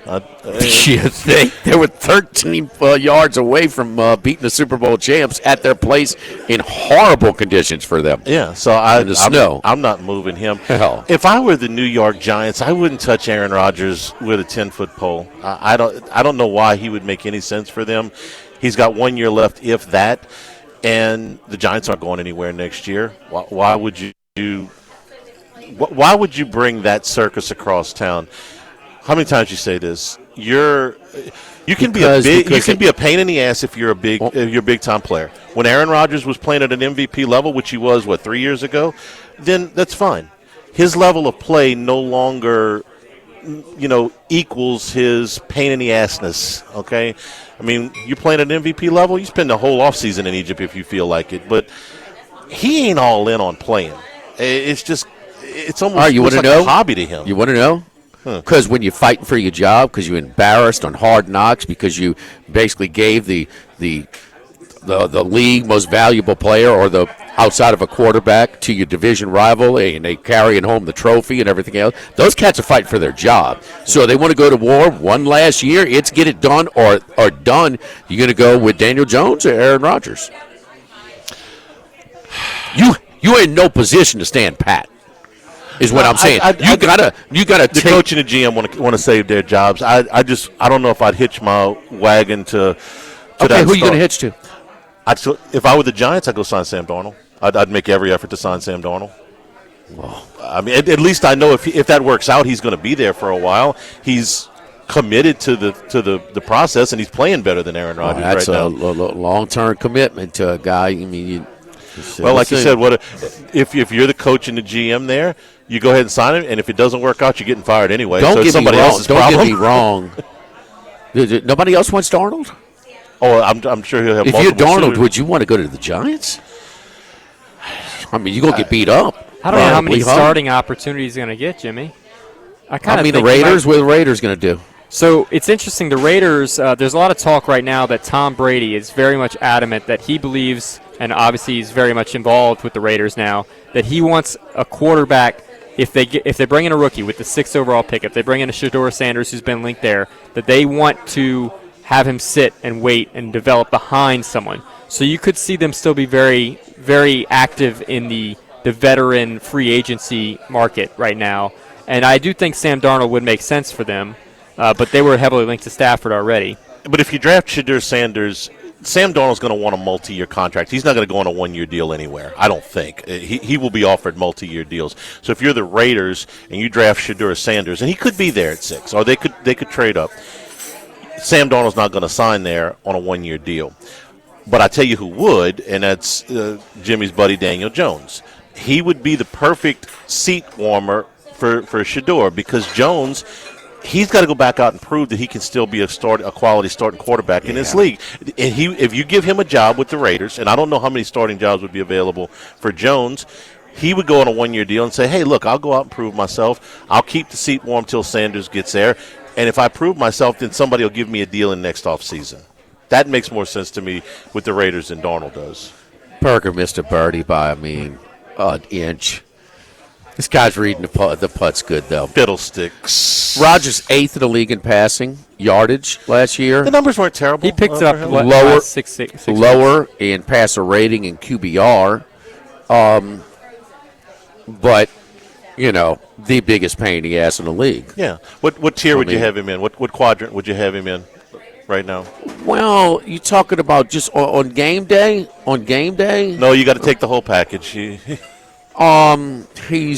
They were 13 yards away from beating the Super Bowl champs at their place in horrible conditions for them. Yeah, so I'm not moving him. Hell. If I were the New York Giants, I wouldn't touch Aaron Rodgers with a 10-foot pole. I don't know why he would make any sense for them. He's got 1 year left, if that, and the Giants aren't going anywhere next year. Why would you? Why would you bring that circus across town? How many times you say this? You can be a pain in the ass if you're a big time player. When Aaron Rodgers was playing at an MVP level, which he was 3 years ago, then that's fine. His level of play no longer, equals his pain in the assness. Okay, I mean, you playing at an MVP level, you spend the whole offseason in Egypt if you feel like it, but he ain't all in on playing. It's almost like a hobby to him. You want to know? Because when you're fighting for your job, because you're embarrassed on Hard Knocks, because you basically gave the league most valuable player or the outside of a quarterback to your division rival, and they carrying home the trophy and everything else. Those cats are fighting for their job. So they want to go to war one last year. It's get it done or done. You're going to go with Daniel Jones or Aaron Rodgers? You're in no position to stand pat. Is what I'm saying. You gotta. The coach and the GM want to save their jobs. I don't know if I'd hitch my wagon to that. Okay, who are you gonna hitch to? If I were the Giants, I'd go sign Sam Darnold. I'd make every effort to sign Sam Darnold. Well, I mean, at least I know if that works out, he's going to be there for a while. He's committed to the process, and he's playing better than Aaron Rodgers right now. That's a long-term commitment to a guy. I mean, like you said, if you're the coach and the GM there, you go ahead and sign him, and if it doesn't work out, you're getting fired anyway. Don't get somebody else's problem. Don't get me wrong. Nobody else wants Darnold? Oh, I'm sure he'll have. If you're Darnold, would you want to go to the Giants? I mean, you're gonna get beat up. I don't know how many starting opportunities he's gonna get, Jimmy. The Raiders. What are the Raiders gonna do? So it's interesting. The Raiders. There's a lot of talk right now that Tom Brady is very much adamant that he believes, and obviously he's very much involved with the Raiders now, that he wants a quarterback. If they bring in a rookie with the 6th overall pick, if they bring in a Shedeur Sanders who's been linked there, that they want to have him sit and wait and develop behind someone. So you could see them still be very, very active in the veteran free agency market right now. And I do think Sam Darnold would make sense for them, but they were heavily linked to Stafford already. But if you draft Shedeur Sanders, Sam Darnold's going to want a multi-year contract. He's not going to go on a one-year deal anywhere, I don't think. He will be offered multi-year deals. So if you're the Raiders and you draft Shedeur Sanders, and he could be there at 6, or they could trade up, Sam Darnold's not going to sign there on a one-year deal. But I tell you who would, and that's Jimmy's buddy Daniel Jones. He would be the perfect seat warmer for Shedeur, because Jones, he's got to go back out and prove that he can still be a quality starting quarterback in this league. And if you give him a job with the Raiders, and I don't know how many starting jobs would be available for Jones, he would go on a one-year deal and say, hey, look, I'll go out and prove myself. I'll keep the seat warm till Sanders gets there. And if I prove myself, then somebody will give me a deal in next offseason. That makes more sense to me with the Raiders than Darnold does. Berger missed a birdie by, an inch. This guy's reading the putt. The putt's good, though. Fiddlesticks. Rodgers 8th in the league in passing yardage last year. The numbers weren't terrible. He picked up lower, six lower in passer rating and QBR. But, the biggest pain in the ass in the league. Yeah. What tier would you have him in? What quadrant would you have him in right now? Well, you talking about just on game day? On game day? No, you got to take the whole package. He's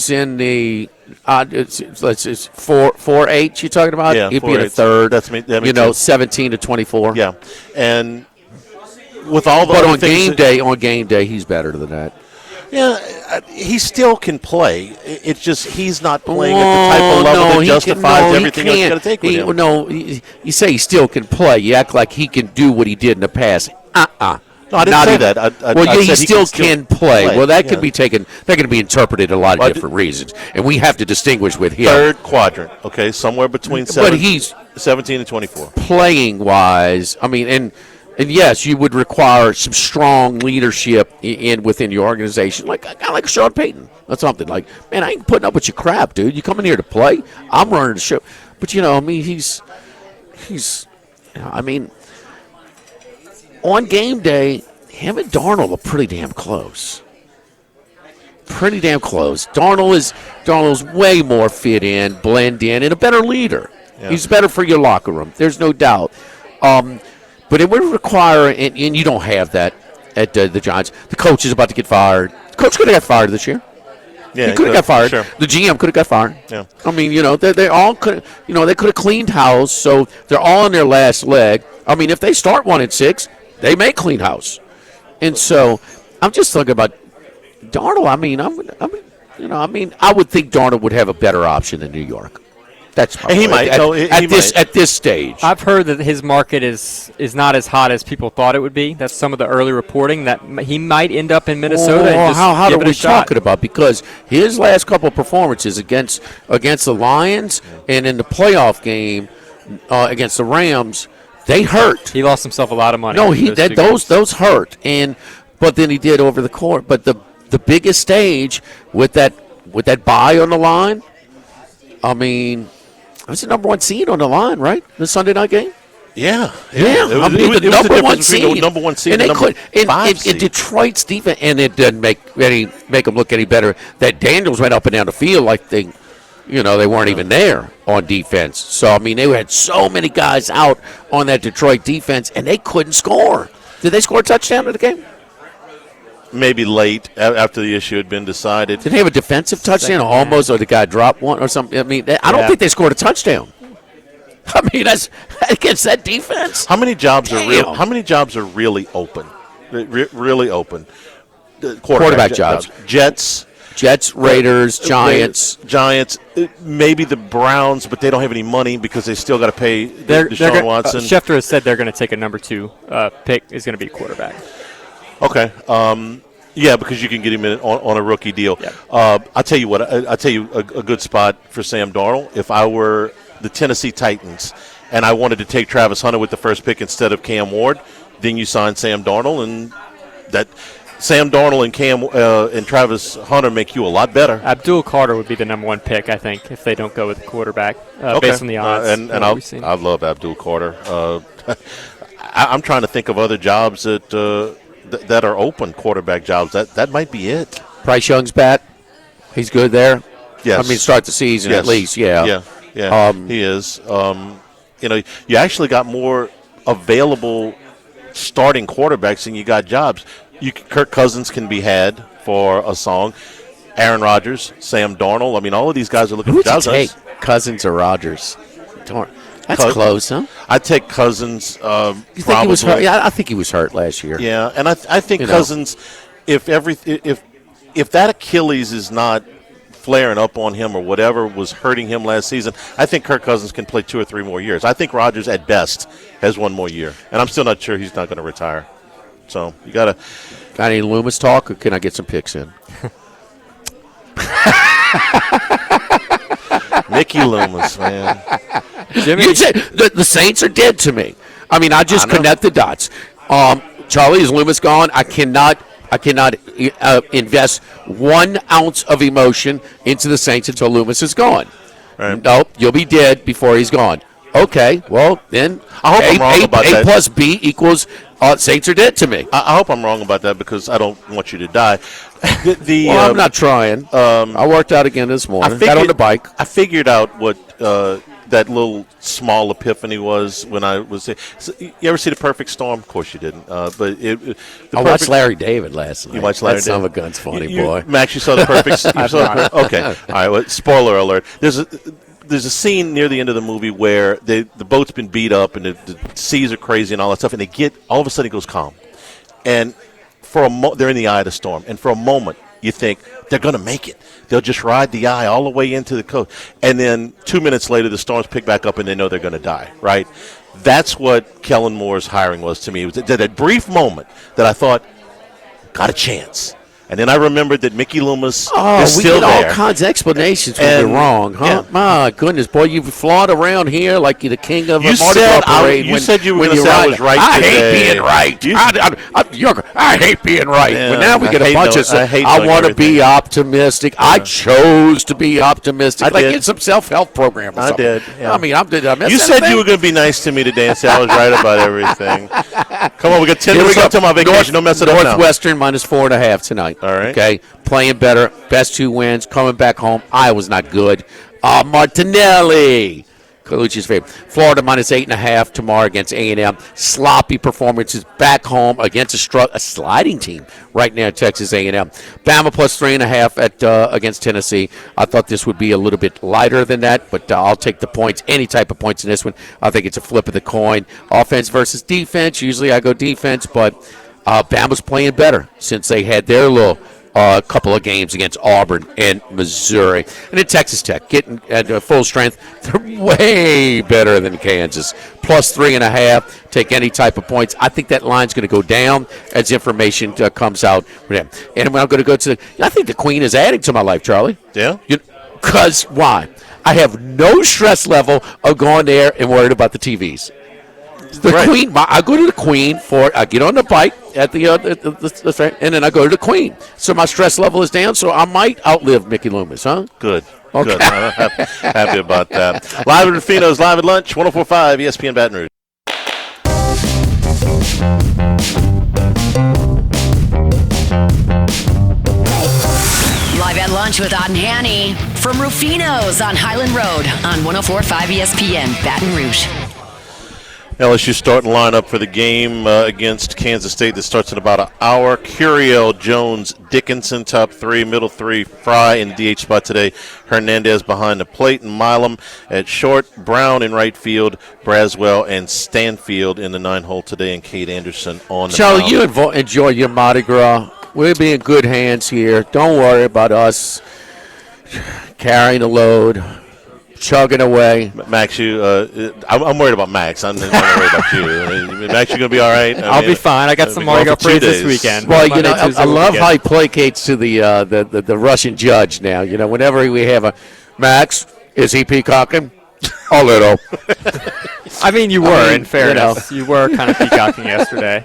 in the it's 4-8. You talking about? Yeah, he'd be in a third. That makes sense. 17 to 24. Yeah, and with all the but on game day, he's better than that. Yeah, he still can play. It's just he's not playing at the type of level that justifies everything else you got to take with him. No, you say he still can play. You act like he can do what he did in the past. No, I didn't say that. He still can play. Well, that can be taken. That can be interpreted a lot of different reasons, and we have to distinguish with him. Third quadrant, okay, somewhere between 17 and 24. Playing wise, and yes, you would require some strong leadership within your organization, like a guy like Sean Payton or something. Like, man, I ain't putting up with your crap, dude. You come in here to play. I'm running the show. But he's on game day, him and Darnold are pretty damn close. Pretty damn close. Darnold's way more fit in, blend in, and a better leader. Yeah. He's better for your locker room. There's no doubt. But it would require, and you don't have that at the Giants. The coach is about to get fired. The coach could have got fired this year. Yeah, he could have got fired. Sure. The GM could have got fired. Yeah. They all could. They could have cleaned house. So they're all on their last leg. If they start 1-6, they may clean house. And so I'm just thinking about Darnold. I would think Darnold would have a better option than New York. That's he might at this stage. I've heard that his market is not as hot as people thought it would be. That's some of the early reporting that he might end up in Minnesota. How are we talking about? Because his last couple of performances against the Lions and in the playoff game against the Rams, they hurt. He lost himself a lot of money. No, those hurt, but then he did over the court. But the biggest stage with that bye on the line, it was the number one seed on the line, right? The Sunday night game. Yeah. The number one seed. Number one seed. And they could. In Detroit's defense, and it didn't make them look any better. That Daniels went up and down the field like they weren't even there on defense. So they had so many guys out on that Detroit defense, and they couldn't score. Did they score a touchdown in the game? Maybe late after the issue had been decided. Did they have a defensive touchdown almost, or the guy dropped one or something? I don't think they scored a touchdown. That's against that defense. How many jobs are real? How many jobs are really open? Really open. Quarterback jobs. Jets, Raiders, Giants. Maybe the Browns, but they don't have any money because they still got to pay Deshaun Watson. Schefter has said they're going to take a number 2 pick is going to be a quarterback. Okay. Yeah, because you can get him on a rookie deal. Yeah. I'll tell you what. I'll tell you a good spot for Sam Darnold. If I were the Tennessee Titans and I wanted to take Travis Hunter with the first pick instead of Cam Ward, then you sign Sam Darnold, and that Sam Darnold and Cam and Travis Hunter make you a lot better. Abdul Carter would be the number 1 pick, I think, if they don't go with the quarterback based on the odds. I love Abdul Carter. I'm trying to think of other jobs that are open, quarterback jobs. That might be it. Bryce Young's bat. He's good there. Yes. Start the season at least. Yeah. Yeah. He is. You actually got more available starting quarterbacks than you got jobs. Kirk Cousins can be had for a song. Aaron Rodgers, Sam Darnold. All of these guys are looking for jobs. Who would you take, Cousins or Rodgers? That's close, huh? I'd take Cousins. You think he was hurt? Yeah, I think he was hurt last year. Yeah, and I think Cousins, if that Achilles is not flaring up on him or whatever was hurting him last season, I think Kirk Cousins can play 2 or 3 more years. I think Rodgers at best has 1 more year, and I'm still not sure he's not going to retire. So you got any Loomis talk, or can I get some picks in? Mickey Loomis, man. You said the Saints are dead to me. I mean, I just connect the dots. Charlie, is Loomis gone? I cannot invest 1 ounce of emotion into the Saints until Loomis is gone. Right. Nope, you'll be dead before he's gone. Okay, well, then I hope I'm wrong about that. A plus B equals Saints are dead to me. I hope I'm wrong about that because I don't want you to die. I'm not trying. I worked out again this morning. Got on the bike. I figured out what that little small epiphany was when I was. You ever see The Perfect Storm? Of course you didn't. But I watched Larry David last night. You watched Larry David? That son of a gun's funny, boy. Max, you saw The Perfect Storm? Okay. All right. Well, spoiler alert. There's a scene near the end of the movie where the boat's been beat up and the seas are crazy and all that stuff, and all of a sudden it goes calm. And for they're in the eye of the storm. And for a moment, you think they're going to make it. They'll just ride the eye all the way into the coast. And then 2 minutes later, the storms pick back up and they know they're going to die, right? That's what Kellen Moore's hiring was to me. It was that brief moment that I thought, got a chance. And then I remembered that Mickey Loomis is still there. We get all kinds of explanations when we're wrong, huh? Yeah. My goodness, boy, you've flawed around here like you're the king of a Mardi Gras parade. You said you were going to say I was right I today. hate being right. I hate being right. Yeah, but now we get a bunch of stuff. I want to be optimistic. Yeah. I chose to be optimistic. Like in some self-help program or something. I did. Yeah. I mean, you said you were going to be nice to me today and say I was right about everything. Come on, we got 10 minutes left on my vacation. Don't mess it up now. Northwestern -4.5 tonight. All right. Okay, playing better, best 2 wins, coming back home. Iowa's not good. Martinelli, Colucci's favorite. Florida -8.5 tomorrow against A&M. Sloppy performances back home against a sliding team right now, Texas A&M. Bama +3.5 against Tennessee. I thought this would be a little bit lighter than that, but I'll take the points, any type of points in this one. I think it's a flip of the coin. Offense versus defense. Usually I go defense, but Bama's playing better since they had their little couple of games against Auburn and Missouri. And then Texas Tech, getting at full strength. They're way better than Kansas. +3.5. Take any type of points. I think that line's going to go down as information comes out for them. And I'm going to go to I think the Queen is adding to my life, Charlie. Yeah? Because why? I have no stress level of going there and worried about the TVs. Queen, I go to the Queen I get on the bike at the and then I go to the Queen. So my stress level is down, so I might outlive Mickey Loomis, huh? Good. Okay. Good. I'm happy about that. Live at Rufino's, live at lunch, 104.5 ESPN Baton Rouge. Live at lunch with Otten Hanny from Rufino's on Highland Road on 104.5 ESPN Baton Rouge. LSU starting lineup for the game against Kansas State that starts in about an hour. Curiel, Jones, Dickinson, top 3, middle 3, Fry in the DH spot today. Hernandez behind the plate, and Milam at short. Brown in right field, Braswell and Stanfield in the 9-hole today, and Kate Anderson on the Charlie, mound. you enjoy your Mardi Gras. We'll be in good hands here. Don't worry about us carrying the load. Chugging away. Max, I'm worried about Max. I'm not worried about you. Max, you going to be all right? I'll be fine. I got some Mardi Gras parades this weekend. Well, I love how he placates to the Russian judge now. Whenever we have a Max, is he peacocking? A little. I mean, you were, in fairness. You were kind of peacocking yesterday.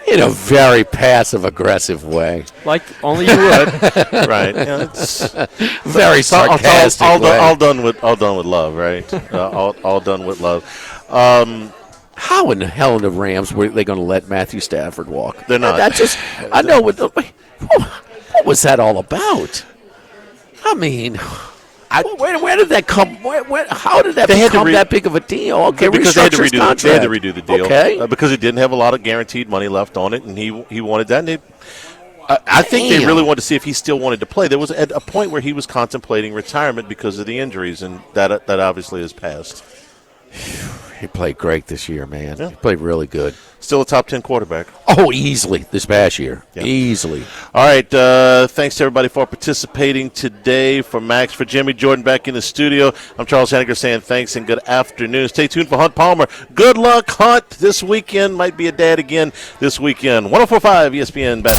In a very passive-aggressive way. Like only you would. Right. It's very sarcastic way. All done with love, right? all done with love. How in the hell in the Rams were they going to let Matthew Stafford walk? They're not. I know. What was that all about? I mean... Where did that come? How did that become that big of a deal? Okay, because they had to redo the deal. Okay, because it didn't have a lot of guaranteed money left on it, and he wanted that. And I think they really wanted to see if he still wanted to play. There was at a point where he was contemplating retirement because of the injuries, and that obviously has passed. He played great this year, man. Yeah. He played really good. Still a top 10 quarterback. Oh, easily this past year. Yeah. Easily. All right. Thanks to everybody for participating today. For Max, for Jimmy Jordan back in the studio, I'm Charles Henniger saying thanks and good afternoon. Stay tuned for Hunt Palmer. Good luck, Hunt, this weekend. Might be a dad again this weekend. 104.5 ESPN back.